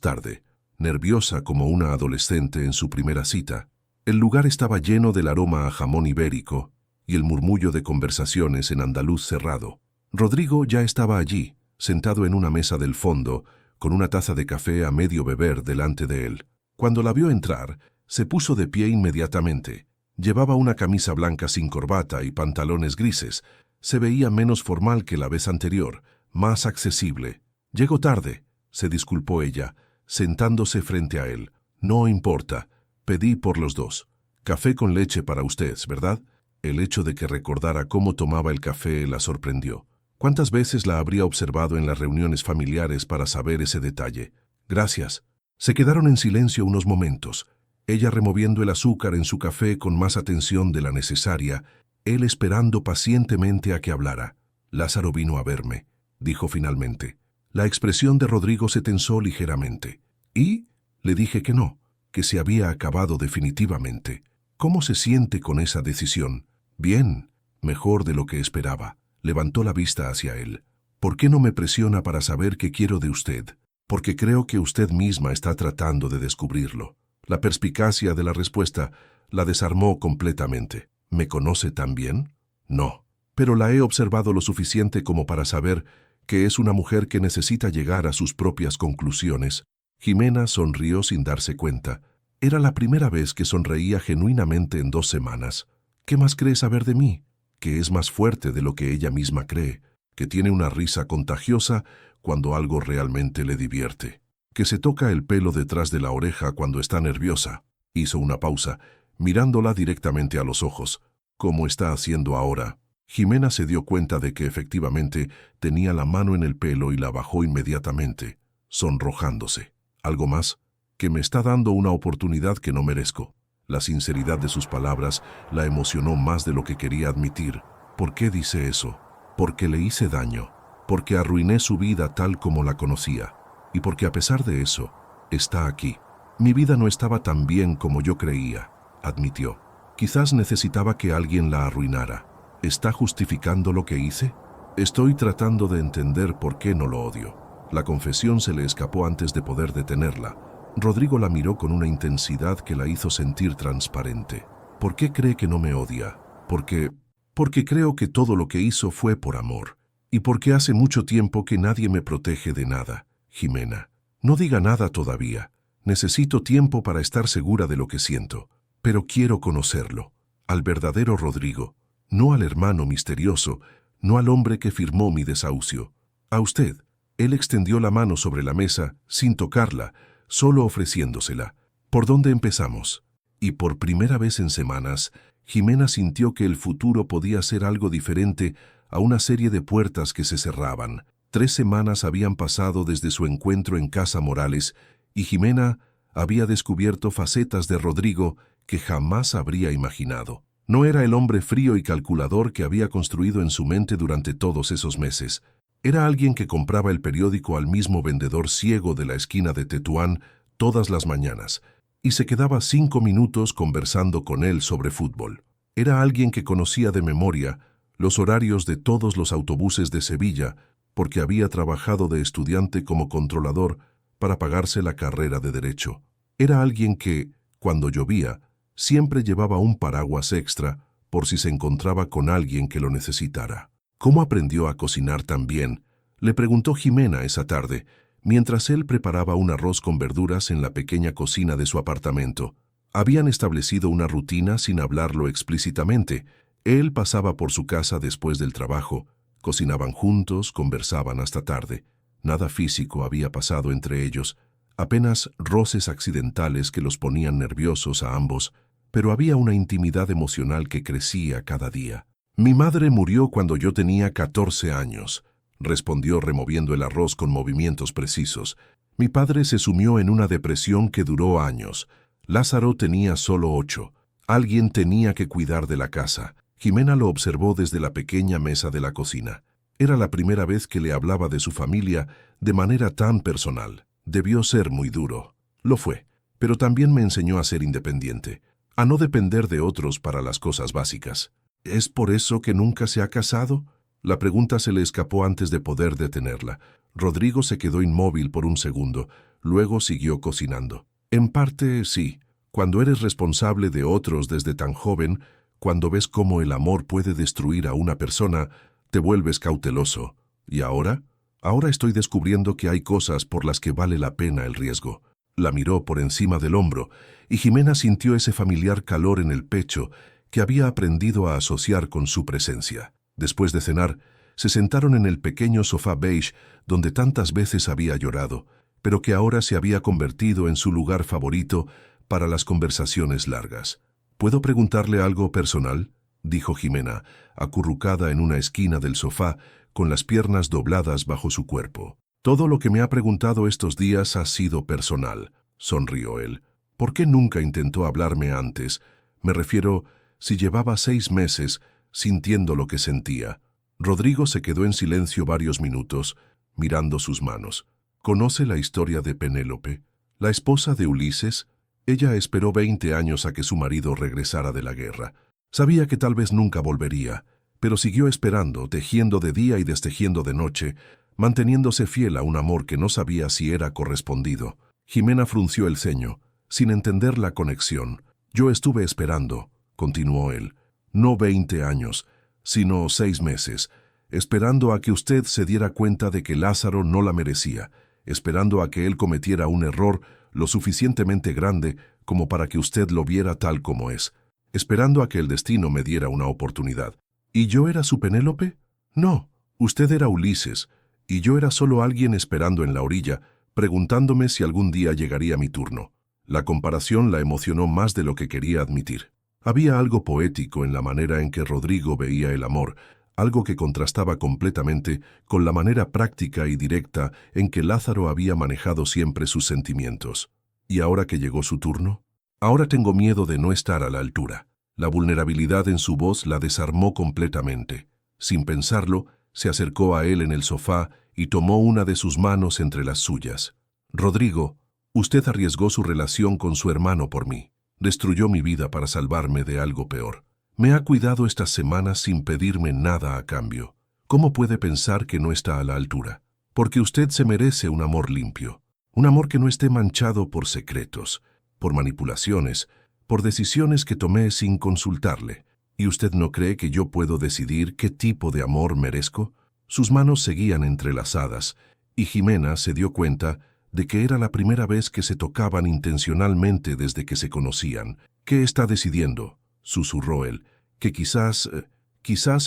tarde, nerviosa como una adolescente en su primera cita. El lugar estaba lleno del aroma a jamón ibérico y el murmullo de conversaciones en andaluz cerrado. Rodrigo ya estaba allí, sentado en una mesa del fondo, con una taza de café a medio beber delante de él. Cuando la vio entrar, se puso de pie inmediatamente. Llevaba una camisa blanca sin corbata y pantalones grises. Se veía menos formal que la vez anterior, más accesible. «Llego tarde», se disculpó ella, sentándose frente a él. «No importa, pedí por los dos. Café con leche para usted, ¿verdad?». El hecho de que recordara cómo tomaba el café la sorprendió. ¿Cuántas veces la habría observado en las reuniones familiares para saber ese detalle? «Gracias». Se quedaron en silencio unos momentos, ella removiendo el azúcar en su café con más atención de la necesaria, él esperando pacientemente a que hablara. «Lázaro vino a verme», dijo finalmente. La expresión de Rodrigo se tensó ligeramente. «¿Y?» Le dije que no, que se había acabado definitivamente. «¿Cómo se siente con esa decisión?» «Bien, mejor de lo que esperaba». Levantó la vista hacia él. «¿Por qué no me presiona para saber qué quiero de usted?» «Porque creo que usted misma está tratando de descubrirlo». La perspicacia de la respuesta la desarmó completamente. «¿Me conoce tan bien?» «No, pero la he observado lo suficiente como para saber que es una mujer que necesita llegar a sus propias conclusiones». Jimena sonrió sin darse cuenta. Era la primera vez que sonreía genuinamente en 2 semanas. «¿Qué más cree saber de mí?» «Que es más fuerte de lo que ella misma cree, que tiene una risa contagiosa cuando algo realmente le divierte, que se toca el pelo detrás de la oreja cuando está nerviosa». Hizo una pausa, mirándola directamente a los ojos. «¿Cómo está haciendo ahora?» Jimena se dio cuenta de que efectivamente tenía la mano en el pelo y la bajó inmediatamente, sonrojándose. «¿Algo más?» «Que me está dando una oportunidad que no merezco». La sinceridad de sus palabras la emocionó más de lo que quería admitir. «¿Por qué dice eso?» «Porque le hice daño, porque arruiné su vida tal como la conocía, y porque a pesar de eso, está aquí. Mi vida no estaba tan bien como yo creía», admitió. «Quizás necesitaba que alguien la arruinara. ¿Está justificando lo que hice?» «Estoy tratando de entender por qué no lo odio». La confesión se le escapó antes de poder detenerla. Rodrigo la miró con una intensidad que la hizo sentir transparente. «¿Por qué cree que no me odia?» Porque creo que todo lo que hizo fue por amor. Y porque hace mucho tiempo que nadie me protege de nada». «Jimena, no diga nada todavía. Necesito tiempo para estar segura de lo que siento. Pero quiero conocerlo. Al verdadero Rodrigo. No al hermano misterioso, no al hombre que firmó mi desahucio. A usted». Él extendió la mano sobre la mesa, sin tocarla, solo ofreciéndosela. «¿Por dónde empezamos?» Y por primera vez en semanas, Jimena sintió que el futuro podía ser algo diferente a una serie de puertas que se cerraban. 3 semanas habían pasado desde su encuentro en Casa Morales y Jimena había descubierto facetas de Rodrigo que jamás habría imaginado. No era el hombre frío y calculador que había construido en su mente durante todos esos meses. Era alguien que compraba el periódico al mismo vendedor ciego de la esquina de Tetuán todas las mañanas y se quedaba 5 minutos conversando con él sobre fútbol. Era alguien que conocía de memoria los horarios de todos los autobuses de Sevilla porque había trabajado de estudiante como controlador para pagarse la carrera de Derecho. Era alguien que, cuando llovía, siempre llevaba un paraguas extra por si se encontraba con alguien que lo necesitara. «¿Cómo aprendió a cocinar tan bien?», le preguntó Jimena esa tarde, mientras él preparaba un arroz con verduras en la pequeña cocina de su apartamento. Habían establecido una rutina sin hablarlo explícitamente. Él pasaba por su casa después del trabajo, cocinaban juntos, conversaban hasta tarde. Nada físico había pasado entre ellos, apenas roces accidentales que los ponían nerviosos a ambos, pero había una intimidad emocional que crecía cada día. «Mi madre murió cuando yo tenía 14 años», respondió removiendo el arroz con movimientos precisos. «Mi padre se sumió en una depresión que duró años. Lázaro tenía solo 8. Alguien tenía que cuidar de la casa». Jimena lo observó desde la pequeña mesa de la cocina. Era la primera vez que le hablaba de su familia de manera tan personal. Debió ser muy duro. Lo fue, pero también me enseñó a ser independiente, a no depender de otros para las cosas básicas. ¿Es por eso que nunca se ha casado? La pregunta se le escapó antes de poder detenerla. Rodrigo se quedó inmóvil por un segundo, luego siguió cocinando. En parte, sí. Cuando eres responsable de otros desde tan joven, cuando ves cómo el amor puede destruir a una persona, te vuelves cauteloso. ¿Y ahora? Ahora estoy descubriendo que hay cosas por las que vale la pena el riesgo. La miró por encima del hombro, y Jimena sintió ese familiar calor en el pecho que había aprendido a asociar con su presencia. Después de cenar, se sentaron en el pequeño sofá beige donde tantas veces había llorado, pero que ahora se había convertido en su lugar favorito para las conversaciones largas. ¿Puedo preguntarle algo personal?, dijo Jimena, acurrucada en una esquina del sofá, con las piernas dobladas bajo su cuerpo. Todo lo que me ha preguntado estos días ha sido personal, sonrió él. ¿Por qué nunca intentó hablarme antes? Me refiero, si llevaba 6 meses sintiendo lo que sentía. Rodrigo se quedó en silencio varios minutos, mirando sus manos. ¿Conoce la historia de Penélope, la esposa de Ulises? Ella esperó 20 años a que su marido regresara de la guerra. Sabía que tal vez nunca volvería, pero siguió esperando, tejiendo de día y destejiendo de noche, manteniéndose fiel a un amor que no sabía si era correspondido. Jimena frunció el ceño, sin entender la conexión. Yo estuve esperando, continuó él, no 20 años, sino 6 meses, esperando a que usted se diera cuenta de que Lázaro no la merecía, esperando a que él cometiera un error lo suficientemente grande como para que usted lo viera tal como es, esperando a que el destino me diera una oportunidad. ¿Y yo era su Penélope? No, usted era Ulises, y yo era solo alguien esperando en la orilla, preguntándome si algún día llegaría mi turno. La comparación la emocionó más de lo que quería admitir. Había algo poético en la manera en que Rodrigo veía el amor, algo que contrastaba completamente con la manera práctica y directa en que Lázaro había manejado siempre sus sentimientos. ¿Y ahora que llegó su turno? Ahora tengo miedo de no estar a la altura. La vulnerabilidad en su voz la desarmó completamente. Sin pensarlo, se acercó a él en el sofá y tomó una de sus manos entre las suyas. Rodrigo, usted arriesgó su relación con su hermano por mí. Destruyó mi vida para salvarme de algo peor. Me ha cuidado estas semanas sin pedirme nada a cambio. ¿Cómo puede pensar que no está a la altura? Porque usted se merece un amor limpio, un amor que no esté manchado por secretos, por manipulaciones, por decisiones que tomé sin consultarle. ¿Y usted no cree que yo puedo decidir qué tipo de amor merezco? Sus manos seguían entrelazadas, y Jimena se dio cuenta de que era la primera vez que se tocaban intencionalmente desde que se conocían. ¿Qué está decidiendo?, susurró él, que quizás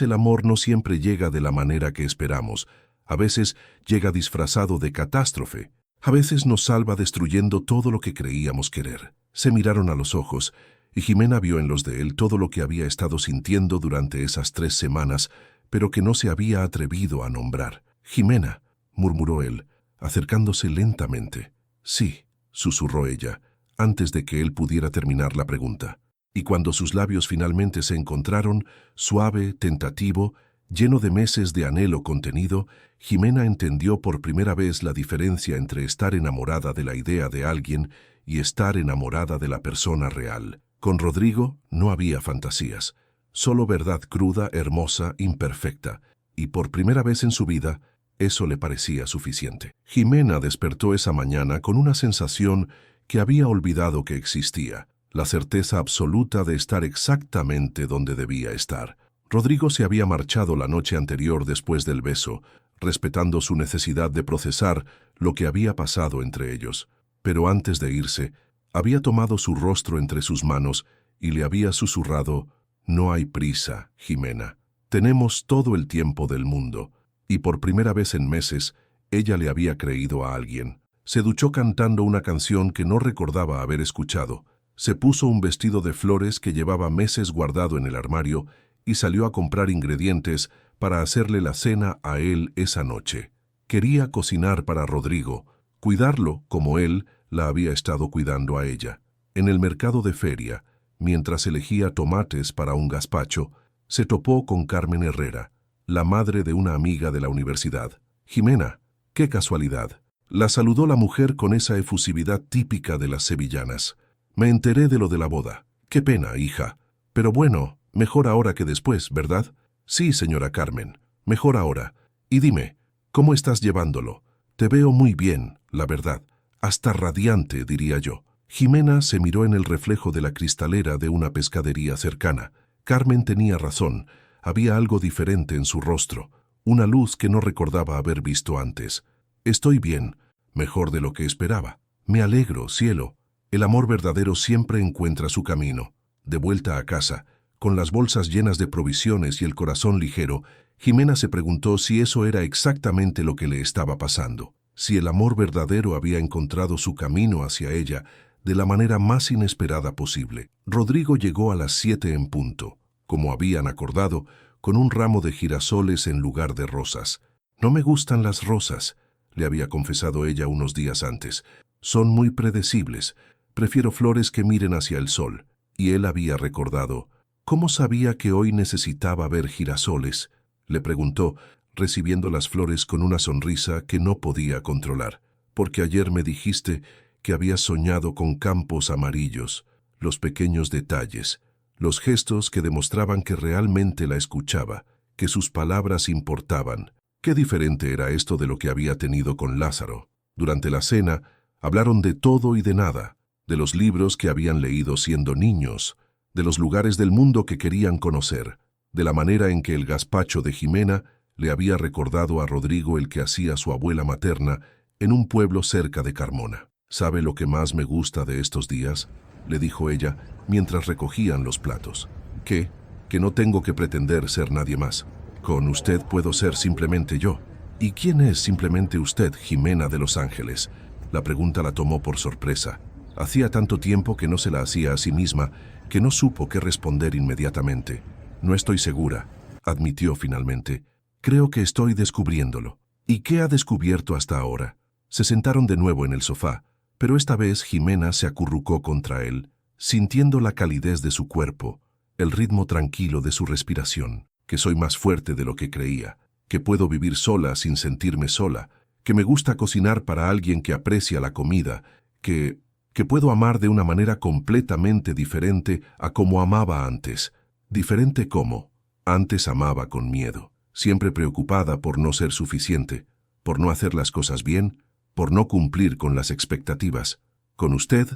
el amor no siempre llega de la manera que esperamos. A veces llega disfrazado de catástrofe. A veces nos salva destruyendo todo lo que creíamos querer. Se miraron a los ojos, y Jimena vio en los de él todo lo que había estado sintiendo durante esas 3 semanas, pero que no se había atrevido a nombrar. «Jimena», murmuró él, acercándose lentamente. «Sí», susurró ella, antes de que él pudiera terminar la pregunta. Y cuando sus labios finalmente se encontraron, suave, tentativo, lleno de meses de anhelo contenido, Jimena entendió por primera vez la diferencia entre estar enamorada de la idea de alguien y estar enamorada de la persona real. Con Rodrigo no había fantasías, solo verdad cruda, hermosa, imperfecta, y por primera vez en su vida, eso le parecía suficiente. Jimena despertó esa mañana con una sensación que había olvidado que existía, la certeza absoluta de estar exactamente donde debía estar. Rodrigo se había marchado la noche anterior después del beso, respetando su necesidad de procesar lo que había pasado entre ellos. Pero antes de irse, había tomado su rostro entre sus manos y le había susurrado: «No hay prisa, Jimena. Tenemos todo el tiempo del mundo». Y por primera vez en meses, ella le había creído a alguien. Se duchó cantando una canción que no recordaba haber escuchado. Se puso un vestido de flores que llevaba meses guardado en el armario y salió a comprar ingredientes para hacerle la cena a él esa noche. Quería cocinar para Rodrigo, cuidarlo como él la había estado cuidando a ella. En el mercado de feria, mientras elegía tomates para un gazpacho, se topó con Carmen Herrera. la madre de una amiga de la universidad. Jimena, qué casualidad. La saludó la mujer con esa efusividad típica de las sevillanas. Me enteré de lo de la boda. Qué pena, hija. Pero bueno, mejor ahora que después, ¿verdad? Sí, señora Carmen, mejor ahora. Y dime, ¿cómo estás llevándolo? Te veo muy bien, la verdad. Hasta radiante, diría yo. Jimena se miró en el reflejo de la cristalera de una pescadería cercana. Carmen tenía razón. Había algo diferente en su rostro, una luz que no recordaba haber visto antes. Estoy bien, mejor de lo que esperaba. Me alegro, cielo. El amor verdadero siempre encuentra su camino. De vuelta a casa, con las bolsas llenas de provisiones y el corazón ligero, Jimena se preguntó si eso era exactamente lo que le estaba pasando, si el amor verdadero había encontrado su camino hacia ella de la manera más inesperada posible. Rodrigo llegó a las 7 en punto, como habían acordado, con un ramo de girasoles en lugar de rosas. No me gustan las rosas, le había confesado ella unos días antes. Son muy predecibles. Prefiero flores que miren hacia el sol. Y él había recordado. ¿Cómo sabía que hoy necesitaba ver girasoles? Le preguntó, recibiendo las flores con una sonrisa que no podía controlar. Porque ayer me dijiste que habías soñado con campos amarillos, los pequeños detalles, los gestos que demostraban que realmente la escuchaba, que sus palabras importaban. Qué diferente era esto de lo que había tenido con Lázaro. Durante la cena, hablaron de todo y de nada, de los libros que habían leído siendo niños, de los lugares del mundo que querían conocer, de la manera en que el gazpacho de Jimena le había recordado a Rodrigo el que hacía su abuela materna en un pueblo cerca de Carmona. ¿Sabe lo que más me gusta de estos días?, le dijo ella mientras recogían los platos. ¿Qué? Que no tengo que pretender ser nadie más. Con usted puedo ser simplemente yo. ¿Y quién es simplemente usted, Jimena de Los Ángeles? La pregunta la tomó por sorpresa. Hacía tanto tiempo que no se la hacía a sí misma que no supo qué responder inmediatamente. No estoy segura, admitió finalmente. Creo que estoy descubriéndolo. ¿Y qué ha descubierto hasta ahora? Se sentaron de nuevo en el sofá, pero esta vez Jimena se acurrucó contra él, sintiendo la calidez de su cuerpo, el ritmo tranquilo de su respiración. Que soy más fuerte de lo que creía, que puedo vivir sola sin sentirme sola, que me gusta cocinar para alguien que aprecia la comida, que puedo amar de una manera completamente diferente a como amaba antes. ¿Diferente cómo? Antes amaba con miedo, siempre preocupada por no ser suficiente, por no hacer las cosas bien, por no cumplir con las expectativas. Con usted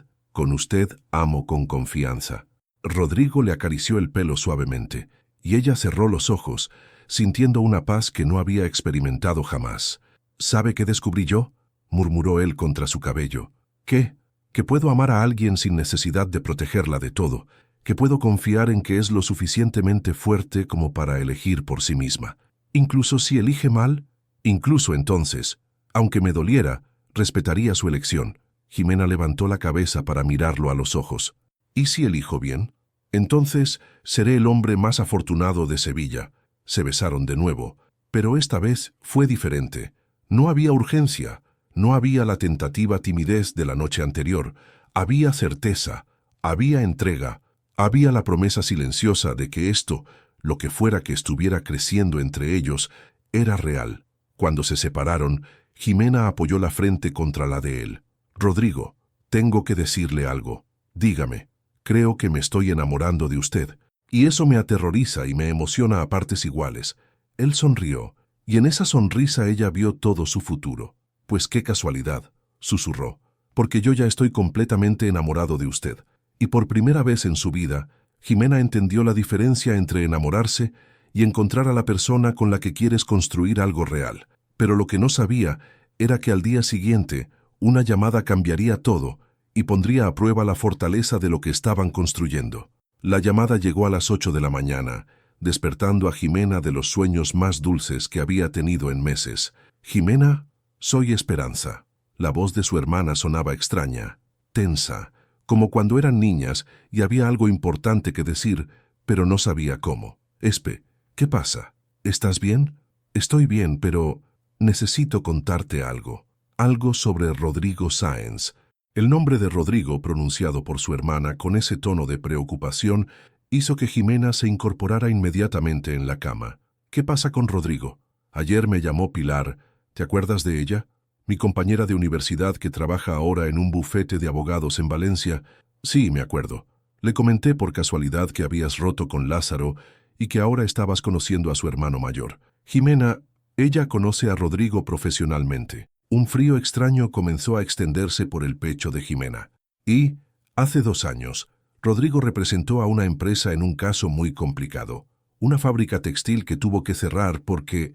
amo con confianza. Rodrigo le acarició el pelo suavemente, y ella cerró los ojos, sintiendo una paz que no había experimentado jamás. ¿Sabe qué descubrí yo?, murmuró él contra su cabello. ¿Qué? Que puedo amar a alguien sin necesidad de protegerla de todo, que puedo confiar en que es lo suficientemente fuerte como para elegir por sí misma. Incluso si elige mal, incluso entonces, aunque me doliera, respetaría su elección. Jimena levantó la cabeza para mirarlo a los ojos. ¿Y si elijo bien? Entonces seré el hombre más afortunado de Sevilla. Se besaron de nuevo, pero esta vez fue diferente. No había urgencia, no había la tentativa timidez de la noche anterior. Había certeza, había entrega, había la promesa silenciosa de que esto, lo que fuera que estuviera creciendo entre ellos, era real. Cuando se separaron, Jimena apoyó la frente contra la de él. Rodrigo, tengo que decirle algo. Dígame. Creo que me estoy enamorando de usted, y eso me aterroriza y me emociona a partes iguales. Él sonrió, y en esa sonrisa ella vio todo su futuro. Pues qué casualidad, susurró, porque yo ya estoy completamente enamorado de usted. Y por primera vez en su vida, Jimena entendió la diferencia entre enamorarse y encontrar a la persona con la que quieres construir algo real. Pero lo que no sabía era que al día siguiente, una llamada cambiaría todo, y pondría a prueba la fortaleza de lo que estaban construyendo. La llamada llegó a las 8 de la mañana, despertando a Jimena de los sueños más dulces que había tenido en meses. «Jimena, soy Esperanza». La voz de su hermana sonaba extraña, tensa, como cuando eran niñas y había algo importante que decir, pero no sabía cómo. «Espe, ¿qué pasa? ¿Estás bien?» «Estoy bien, pero necesito contarte algo. Algo sobre Rodrigo Sáenz». El nombre de Rodrigo, pronunciado por su hermana con ese tono de preocupación, hizo que Jimena se incorporara inmediatamente en la cama. ¿Qué pasa con Rodrigo? Ayer me llamó Pilar. ¿Te acuerdas de ella? Mi compañera de universidad que trabaja ahora en un bufete de abogados en Valencia. Sí, me acuerdo. Le comenté por casualidad que habías roto con Lázaro y que ahora estabas conociendo a su hermano mayor. Jimena, ella conoce a Rodrigo profesionalmente. Un frío extraño comenzó a extenderse por el pecho de Jimena. Y, hace 2 años, Rodrigo representó a una empresa en un caso muy complicado. Una fábrica textil que tuvo que cerrar porque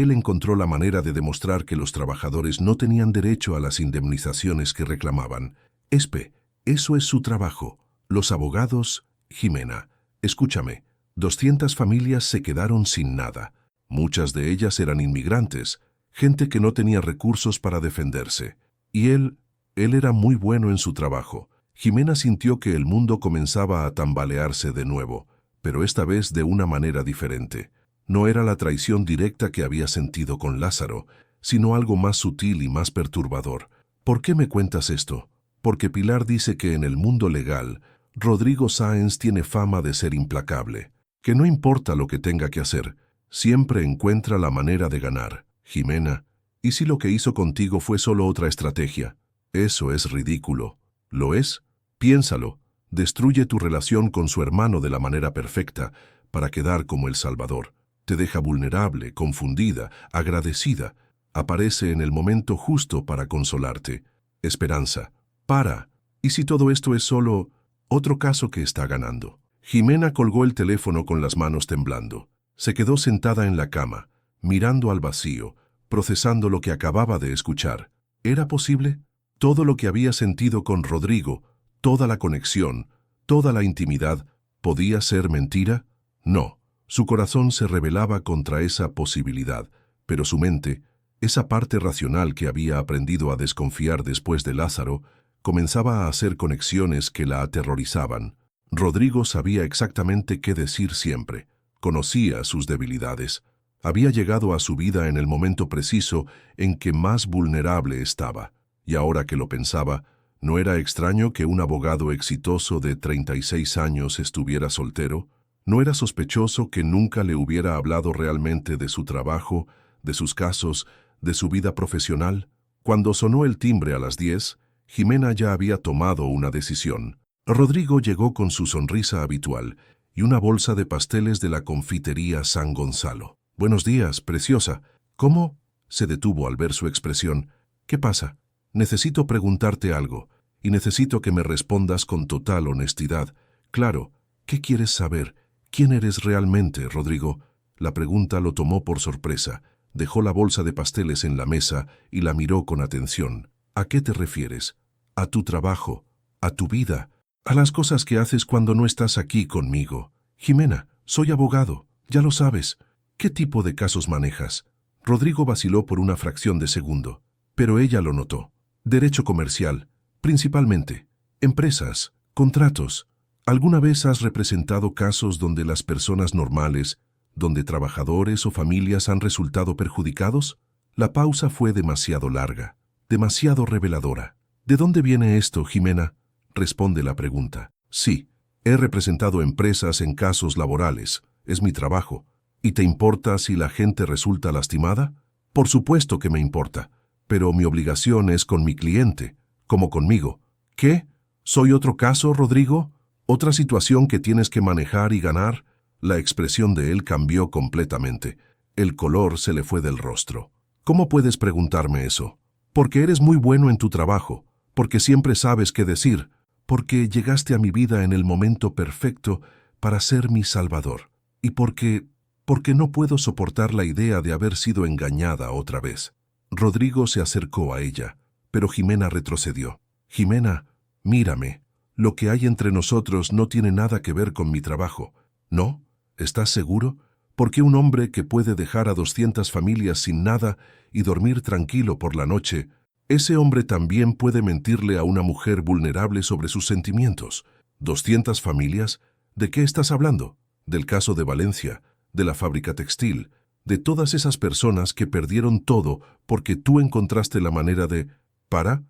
él encontró la manera de demostrar que los trabajadores no tenían derecho a las indemnizaciones que reclamaban. Eso es su trabajo. Los abogados, Jimena, escúchame, 200 familias se quedaron sin nada. Muchas de ellas eran inmigrantes, gente que no tenía recursos para defenderse. Y él era muy bueno en su trabajo. Jimena sintió que el mundo comenzaba a tambalearse de nuevo, pero esta vez de una manera diferente. No era la traición directa que había sentido con Lázaro, sino algo más sutil y más perturbador. ¿Por qué me cuentas esto? Porque Pilar dice que en el mundo legal, Rodrigo Sáenz tiene fama de ser implacable, que no importa lo que tenga que hacer, siempre encuentra la manera de ganar. Jimena, ¿y si lo que hizo contigo fue solo otra estrategia? Eso es ridículo. ¿Lo es? Piénsalo. Destruye tu relación con su hermano de la manera perfecta para quedar como el Salvador. Te deja vulnerable, confundida, agradecida. Aparece en el momento justo para consolarte. Esperanza. Para. ¿Y si todo esto es solo otro caso que está ganando? Jimena colgó el teléfono con las manos temblando. Se quedó sentada en la cama, mirando al vacío, procesando lo que acababa de escuchar. ¿Era posible? Todo lo que había sentido con Rodrigo, toda la conexión, toda la intimidad, ¿podía ser mentira? No. Su corazón se rebelaba contra esa posibilidad, pero su mente, esa parte racional que había aprendido a desconfiar después de Lázaro, comenzaba a hacer conexiones que la aterrorizaban. Rodrigo sabía exactamente qué decir siempre. Conocía sus debilidades. Había llegado a su vida en el momento preciso en que más vulnerable estaba. Y ahora que lo pensaba, ¿no era extraño que un abogado exitoso de 36 años estuviera soltero? ¿No era sospechoso que nunca le hubiera hablado realmente de su trabajo, de sus casos, de su vida profesional? Cuando sonó el timbre a las 10, Jimena ya había tomado una decisión. Rodrigo llegó con su sonrisa habitual y una bolsa de pasteles de la confitería San Gonzalo. «Buenos días, preciosa». «¿Cómo?» Se detuvo al ver su expresión. «¿Qué pasa? Necesito preguntarte algo, y necesito que me respondas con total honestidad. Claro, ¿qué quieres saber? ¿Quién eres realmente, Rodrigo?» La pregunta lo tomó por sorpresa. Dejó la bolsa de pasteles en la mesa y la miró con atención. «¿A qué te refieres? ¿A tu trabajo? ¿A tu vida? ¿A las cosas que haces cuando no estás aquí conmigo?» «Jimena, soy abogado, ya lo sabes. ¿Qué tipo de casos manejas?» Rodrigo vaciló por una fracción de segundo, pero ella lo notó. «Derecho comercial, principalmente. Empresas, contratos. ¿Alguna vez has representado casos donde las personas normales, donde trabajadores o familias han resultado perjudicados?» La pausa fue demasiado larga, demasiado reveladora. «¿De dónde viene esto, Jimena?» Responde la pregunta. «Sí, he representado empresas en casos laborales. Es mi trabajo. ¿Y te importa si la gente resulta lastimada?» «Por supuesto que me importa, pero mi obligación es con mi cliente, como conmigo». «¿Qué? ¿Soy otro caso, Rodrigo? ¿Otra situación que tienes que manejar y ganar?» La expresión de él cambió completamente. El color se le fue del rostro. «¿Cómo puedes preguntarme eso?» «Porque eres muy bueno en tu trabajo, porque siempre sabes qué decir, porque llegaste a mi vida en el momento perfecto para ser mi salvador, y porque no puedo soportar la idea de haber sido engañada otra vez». Rodrigo se acercó a ella, pero Jimena retrocedió. «Jimena, mírame. Lo que hay entre nosotros no tiene nada que ver con mi trabajo». «¿No? ¿Estás seguro? Porque un hombre que puede dejar a 200 familias sin nada y dormir tranquilo por la noche, ese hombre también puede mentirle a una mujer vulnerable sobre sus sentimientos». «¿200 familias? ¿De qué estás hablando?» «Del caso de Valencia, de la fábrica textil, de todas esas personas que perdieron todo porque tú encontraste la manera de... ¿Para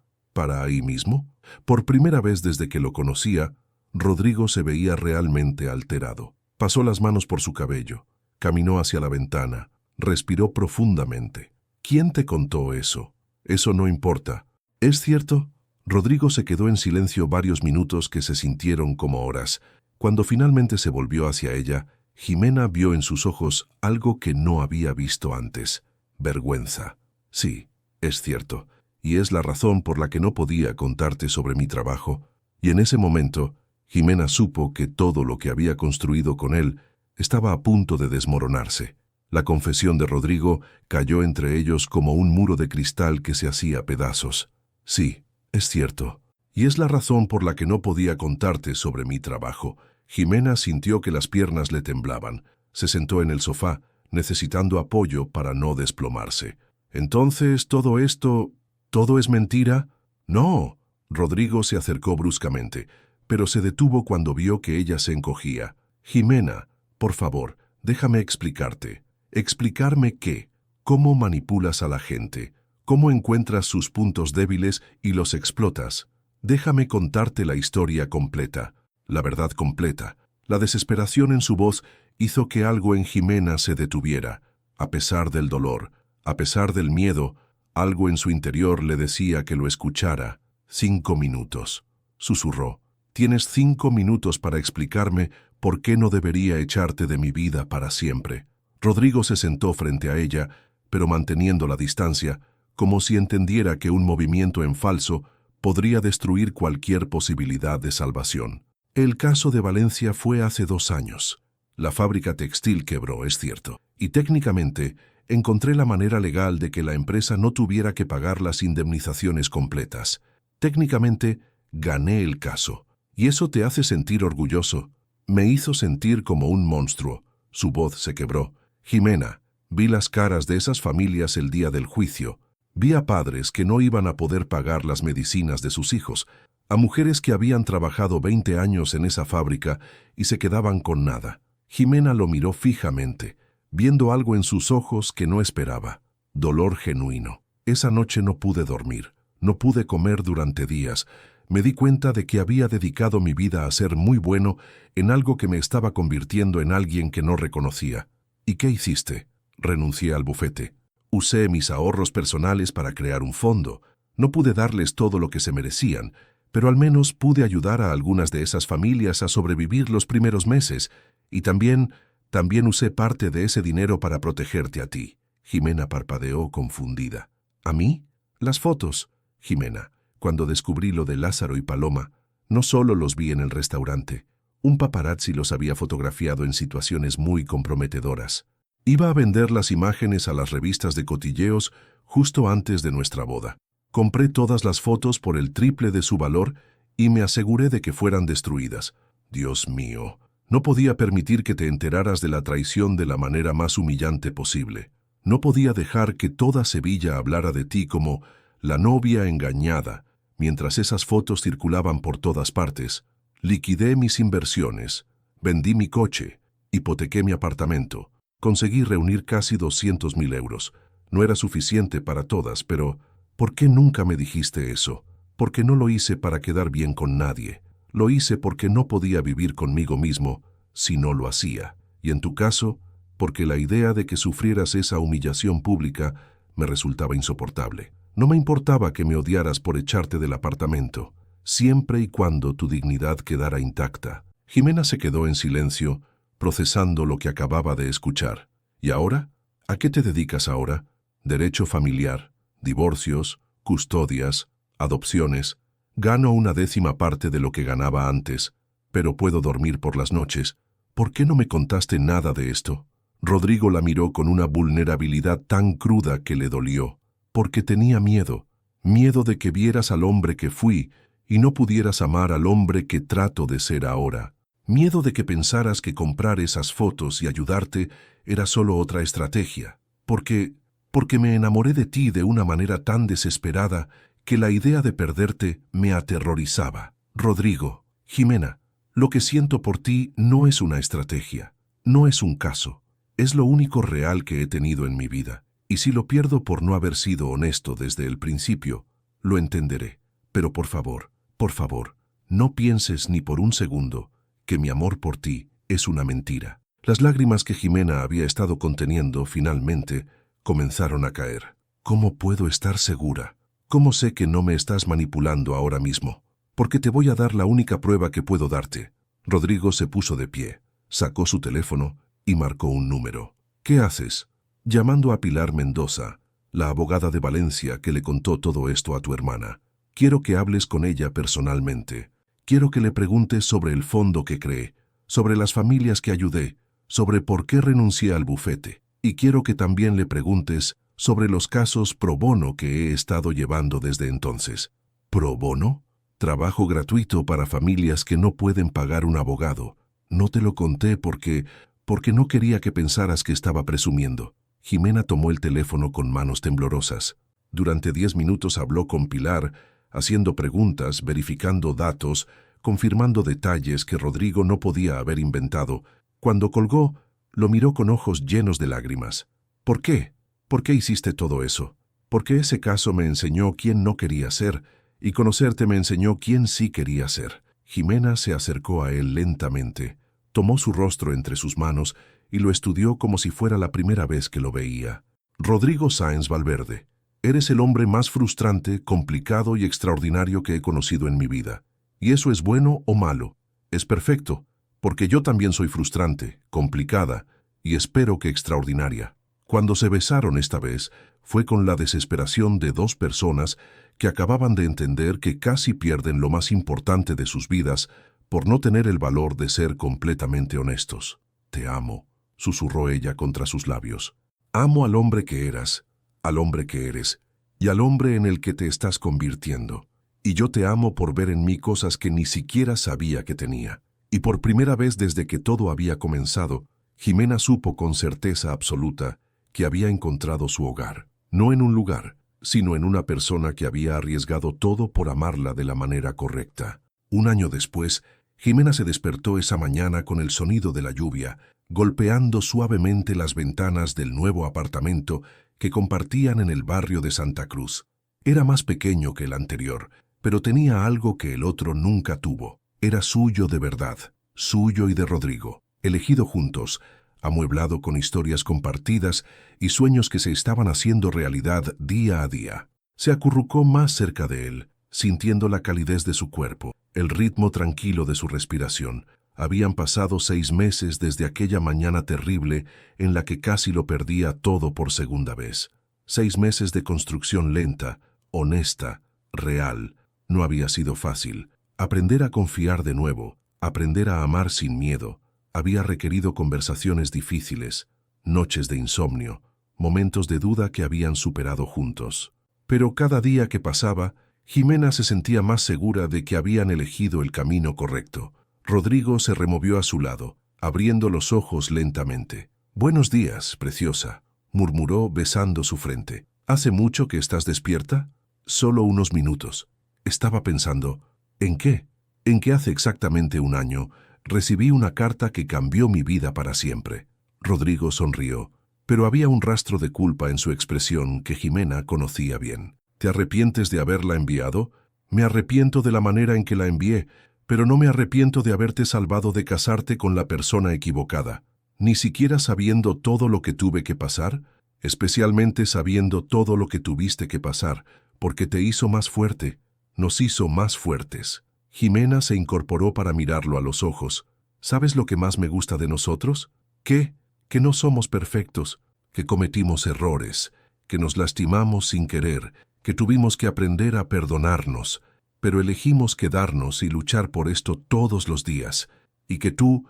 ahí mismo?» Por primera vez desde que lo conocía, Rodrigo se veía realmente alterado. Pasó las manos por su cabello. Caminó hacia la ventana, respiró profundamente. ¿Quién te contó eso? Eso no importa. ¿Es cierto? Rodrigo se quedó en silencio varios minutos que se sintieron como horas. Cuando finalmente se volvió hacia ella, Jimena vio en sus ojos algo que no había visto antes: vergüenza. Sí, es cierto, y es la razón por la que no podía contarte sobre mi trabajo. Y en ese momento, Jimena supo que todo lo que había construido con él estaba a punto de desmoronarse. La confesión de Rodrigo cayó entre ellos como un muro de cristal que se hacía pedazos. Sí, es cierto, y es la razón por la que no podía contarte sobre mi trabajo. Jimena sintió que las piernas le temblaban. Se sentó en el sofá, necesitando apoyo para no desplomarse. «Entonces, ¿todo es mentira?» «No». Rodrigo se acercó bruscamente, pero se detuvo cuando vio que ella se encogía. «Jimena, por favor, déjame explicarte». «¿Explicarme qué? ¿Cómo manipulas a la gente? ¿Cómo encuentras sus puntos débiles y los explotas? Déjame contarte la historia completa, la verdad completa». La desesperación en su voz hizo que algo en Jimena se detuviera. A pesar del dolor, a pesar del miedo, algo en su interior le decía que lo escuchara. 5 minutos, susurró. «Tienes 5 minutos para explicarme por qué no debería echarte de mi vida para siempre». Rodrigo se sentó frente a ella, pero manteniendo la distancia, como si entendiera que un movimiento en falso podría destruir cualquier posibilidad de salvación. El caso de Valencia fue hace 2 años. La fábrica textil quebró, es cierto, y técnicamente encontré la manera legal de que la empresa no tuviera que pagar las indemnizaciones completas. Técnicamente gané el caso. ¿Y eso te hace sentir orgulloso? Me hizo sentir como un monstruo. Su voz se quebró. «Jimena, vi las caras de esas familias el día del juicio. Vi a padres que no iban a poder pagar las medicinas de sus hijos, a mujeres que habían trabajado 20 años en esa fábrica y se quedaban con nada». Jimena lo miró fijamente, viendo algo en sus ojos que no esperaba. Dolor genuino. «Esa noche no pude dormir, no pude comer durante días. Me di cuenta de que había dedicado mi vida a ser muy bueno en algo que me estaba convirtiendo en alguien que no reconocía». «¿Y qué hiciste?» «Renuncié al bufete. Usé mis ahorros personales para crear un fondo. No pude darles todo lo que se merecían, pero al menos pude ayudar a algunas de esas familias a sobrevivir los primeros meses, y también usé parte de ese dinero para protegerte a ti». Jimena parpadeó confundida. «¿A mí?» «Las fotos, Jimena. Cuando descubrí lo de Lázaro y Paloma, no solo los vi en el restaurante. Un paparazzi los había fotografiado en situaciones muy comprometedoras. Iba a vender las imágenes a las revistas de cotilleos justo antes de nuestra boda. Compré todas las fotos por el triple de su valor y me aseguré de que fueran destruidas. Dios mío, no podía permitir que te enteraras de la traición de la manera más humillante posible. No podía dejar que toda Sevilla hablara de ti como la novia engañada, mientras esas fotos circulaban por todas partes. Liquidé mis inversiones, vendí mi coche, hipotequé mi apartamento, conseguí reunir casi 200.000 euros. No era suficiente para todas, pero ¿por qué nunca me dijiste eso? Porque no lo hice para quedar bien con nadie. Lo hice porque no podía vivir conmigo mismo si no lo hacía. Y en tu caso, porque la idea de que sufrieras esa humillación pública me resultaba insoportable. No me importaba que me odiaras por echarte del apartamento, siempre y cuando tu dignidad quedara intacta». Jimena se quedó en silencio, procesando lo que acababa de escuchar. «¿Y ahora? ¿A qué te dedicas ahora? Derecho familiar, divorcios, custodias, adopciones. Gano una 10ª parte de lo que ganaba antes, pero puedo dormir por las noches. ¿Por qué no me contaste nada de esto?» Rodrigo la miró con una vulnerabilidad tan cruda que le dolió. «Porque tenía miedo de que vieras al hombre que fui y no pudieras amar al hombre que trato de ser ahora. Miedo de que pensaras que comprar esas fotos y ayudarte era solo otra estrategia. Porque me enamoré de ti de una manera tan desesperada que la idea de perderte me aterrorizaba. Rodrigo, Jimena, lo que siento por ti no es una estrategia, no es un caso. Es lo único real que he tenido en mi vida. Y si lo pierdo por no haber sido honesto desde el principio, lo entenderé. Pero por favor, no pienses ni por un segundo que mi amor por ti es una mentira». Las lágrimas que Jimena había estado conteniendo finalmente comenzaron a caer. ¿Cómo puedo estar segura? ¿Cómo sé que no me estás manipulando ahora mismo? Porque te voy a dar la única prueba que puedo darte. Rodrigo se puso de pie, sacó su teléfono y marcó un número. ¿Qué haces? Llamando a Pilar Mendoza, la abogada de Valencia que le contó todo esto a tu hermana. Quiero que hables con ella personalmente. Quiero que le preguntes sobre el fondo que creé, sobre las familias que ayudé, sobre por qué renuncié al bufete. Y quiero que también le preguntes sobre los casos pro bono que he estado llevando desde entonces. ¿Pro bono? Trabajo gratuito para familias que no pueden pagar un abogado. No te lo conté porque no quería que pensaras que estaba presumiendo. Jimena tomó el teléfono con manos temblorosas. Durante 10 minutos habló con Pilar, haciendo preguntas, verificando datos, confirmando detalles que Rodrigo no podía haber inventado. Cuando colgó, lo miró con ojos llenos de lágrimas. ¿Por qué? ¿Por qué hiciste todo eso? Porque ese caso me enseñó quién no quería ser, y conocerte me enseñó quién sí quería ser. Jimena se acercó a él lentamente, tomó su rostro entre sus manos y lo estudió como si fuera la primera vez que lo veía. Rodrigo Sáenz Valverde, eres el hombre más frustrante, complicado y extraordinario que he conocido en mi vida. ¿Y eso es bueno o malo? Es perfecto, porque yo también soy frustrante, complicada y espero que extraordinaria. Cuando se besaron esta vez, fue con la desesperación de dos personas que acababan de entender que casi pierden lo más importante de sus vidas por no tener el valor de ser completamente honestos. Te amo, susurró ella contra sus labios. Amo al hombre que eras, al hombre que eres, y al hombre en el que te estás convirtiendo. Y yo te amo por ver en mí cosas que ni siquiera sabía que tenía. Y por primera vez desde que todo había comenzado, Jimena supo con certeza absoluta que había encontrado su hogar, no en un lugar, sino en una persona que había arriesgado todo por amarla de la manera correcta. Un año después, Jimena se despertó esa mañana con el sonido de la lluvia, golpeando suavemente las ventanas del nuevo apartamento que compartían en el barrio de Santa Cruz. Era más pequeño que el anterior, pero tenía algo que el otro nunca tuvo. Era suyo de verdad, suyo y de Rodrigo, elegido juntos, amueblado con historias compartidas y sueños que se estaban haciendo realidad día a día. Se acurrucó más cerca de él, sintiendo la calidez de su cuerpo, el ritmo tranquilo de su respiración. Habían pasado 6 meses desde aquella mañana terrible en la que casi lo perdía todo por segunda vez. 6 meses de construcción lenta, honesta, real. No había sido fácil. Aprender a confiar de nuevo, aprender a amar sin miedo, había requerido conversaciones difíciles, noches de insomnio, momentos de duda que habían superado juntos. Pero cada día que pasaba, Jimena se sentía más segura de que habían elegido el camino correcto. Rodrigo se removió a su lado, abriendo los ojos lentamente. «Buenos días, preciosa», murmuró besando su frente. «¿Hace mucho que estás despierta?» «Solo unos minutos». Estaba pensando, ¿en qué? En que hace exactamente un año recibí una carta que cambió mi vida para siempre. Rodrigo sonrió, pero había un rastro de culpa en su expresión que Jimena conocía bien. ¿Te arrepientes de haberla enviado? Me arrepiento de la manera en que la envié, pero no me arrepiento de haberte salvado de casarte con la persona equivocada. Ni siquiera sabiendo todo lo que tuve que pasar, especialmente sabiendo todo lo que tuviste que pasar, porque te hizo más fuerte, nos hizo más fuertes. Jimena se incorporó para mirarlo a los ojos. ¿Sabes lo que más me gusta de nosotros? ¿Qué? Que no somos perfectos, que cometimos errores, que nos lastimamos sin querer, que tuvimos que aprender a perdonarnos, pero elegimos quedarnos y luchar por esto todos los días, y que tú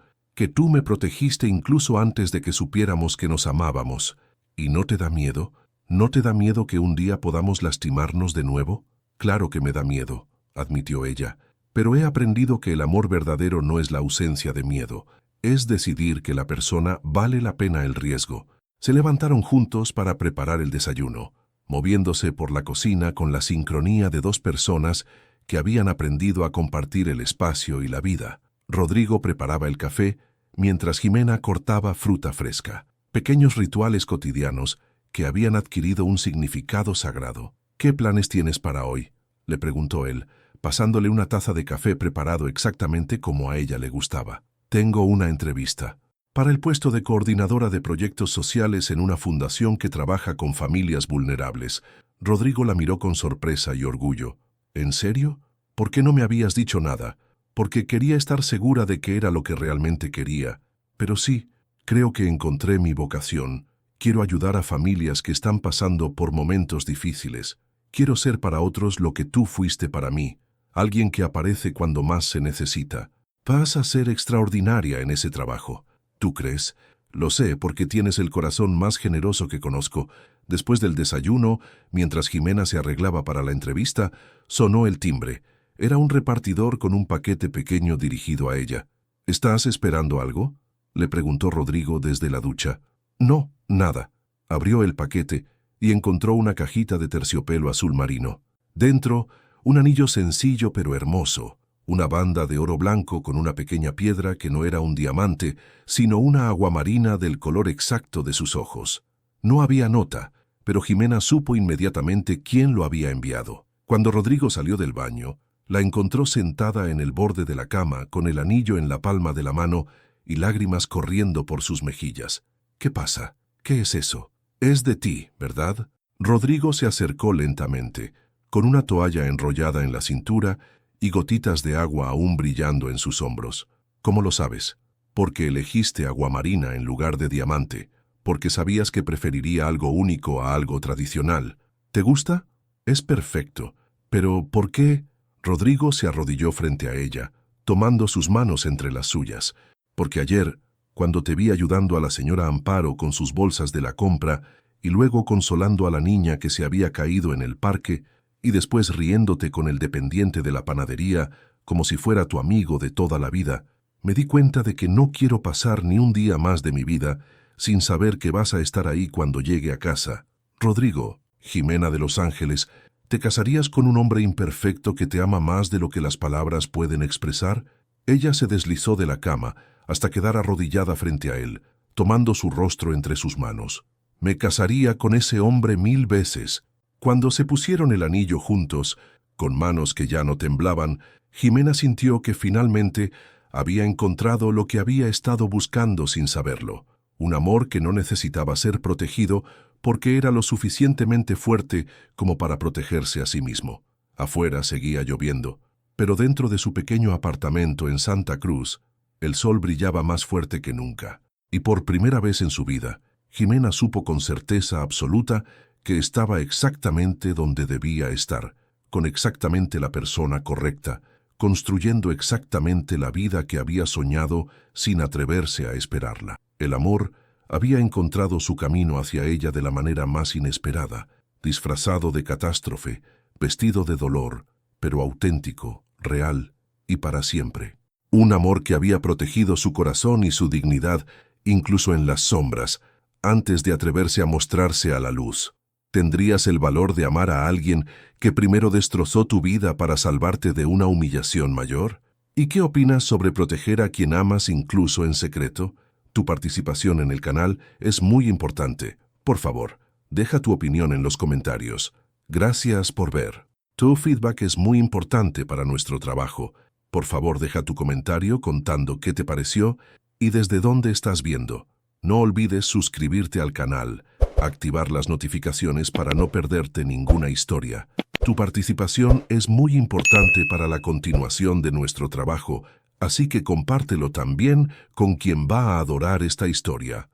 me protegiste incluso antes de que supiéramos que nos amábamos. ¿Y no te da miedo? ¿No te da miedo que un día podamos lastimarnos de nuevo? Claro que me da miedo, admitió ella. Pero he aprendido que el amor verdadero no es la ausencia de miedo, es decidir que la persona vale la pena el riesgo. Se levantaron juntos para preparar el desayuno, moviéndose por la cocina con la sincronía de dos personas que habían aprendido a compartir el espacio y la vida. Rodrigo preparaba el café, mientras Jimena cortaba fruta fresca. Pequeños rituales cotidianos que habían adquirido un significado sagrado. ¿Qué planes tienes para hoy?, le preguntó él, pasándole una taza de café preparado exactamente como a ella le gustaba. Tengo una entrevista. para el puesto de coordinadora de proyectos sociales en una fundación que trabaja con familias vulnerables. Rodrigo la miró con sorpresa y orgullo. ¿En serio? ¿Por qué no me habías dicho nada? Porque quería estar segura de que era lo que realmente quería. Pero sí, creo que encontré mi vocación. Quiero ayudar a familias que están pasando por momentos difíciles. Quiero ser para otros lo que tú fuiste para mí, alguien que aparece cuando más se necesita. Vas a ser extraordinaria en ese trabajo. ¿Tú crees? Lo sé porque tienes el corazón más generoso que conozco. Después del desayuno, mientras Jimena se arreglaba para la entrevista, sonó el timbre. Era un repartidor con un paquete pequeño dirigido a ella. ¿Estás esperando algo?, le preguntó Rodrigo desde la ducha. No, nada. Abrió el paquete y encontró una cajita de terciopelo azul marino. Dentro, un anillo sencillo pero hermoso. Una banda de oro blanco con una pequeña piedra que no era un diamante, sino una aguamarina del color exacto de sus ojos. No había nota, pero Jimena supo inmediatamente quién lo había enviado. Cuando Rodrigo salió del baño, la encontró sentada en el borde de la cama con el anillo en la palma de la mano y lágrimas corriendo por sus mejillas. ¿Qué pasa? ¿Qué es eso? Es de ti, ¿verdad? Rodrigo se acercó lentamente, con una toalla enrollada en la cintura y gotitas de agua aún brillando en sus hombros. ¿Cómo lo sabes? Porque elegiste aguamarina en lugar de diamante, porque sabías que preferiría algo único a algo tradicional. ¿Te gusta? Es perfecto. Pero, ¿por qué? Rodrigo se arrodilló frente a ella, tomando sus manos entre las suyas. Porque ayer, cuando te vi ayudando a la señora Amparo con sus bolsas de la compra y luego consolando a la niña que se había caído en el parque, y después riéndote con el dependiente de la panadería como si fuera tu amigo de toda la vida, me di cuenta de que no quiero pasar ni un día más de mi vida sin saber que vas a estar ahí cuando llegue a casa. Rodrigo, Jimena de Los Ángeles, ¿te casarías con un hombre imperfecto que te ama más de lo que las palabras pueden expresar? Ella se deslizó de la cama hasta quedar arrodillada frente a él, tomando su rostro entre sus manos. Me casaría con ese hombre 1000 veces. Cuando se pusieron el anillo juntos, con manos que ya no temblaban, Jimena sintió que finalmente había encontrado lo que había estado buscando sin saberlo. Un amor que no necesitaba ser protegido porque era lo suficientemente fuerte como para protegerse a sí mismo. Afuera seguía lloviendo, pero dentro de su pequeño apartamento en Santa Cruz, el sol brillaba más fuerte que nunca. Y por primera vez en su vida, Jimena supo con certeza absoluta que estaba exactamente donde debía estar, con exactamente la persona correcta, construyendo exactamente la vida que había soñado sin atreverse a esperarla. El amor había encontrado su camino hacia ella de la manera más inesperada, disfrazado de catástrofe, vestido de dolor, pero auténtico, real y para siempre. Un amor que había protegido su corazón y su dignidad, incluso en las sombras, antes de atreverse a mostrarse a la luz. ¿Tendrías el valor de amar a alguien que primero destrozó tu vida para salvarte de una humillación mayor? ¿Y qué opinas sobre proteger a quien amas incluso en secreto? Tu participación en el canal es muy importante. Por favor, deja tu opinión en los comentarios. Gracias por ver. Tu feedback es muy importante para nuestro trabajo. Por favor, deja tu comentario contando qué te pareció y desde dónde estás viendo. No olvides suscribirte al canal, activar las notificaciones para no perderte ninguna historia. Tu participación es muy importante para la continuación de nuestro trabajo, así que compártelo también con quien va a adorar esta historia.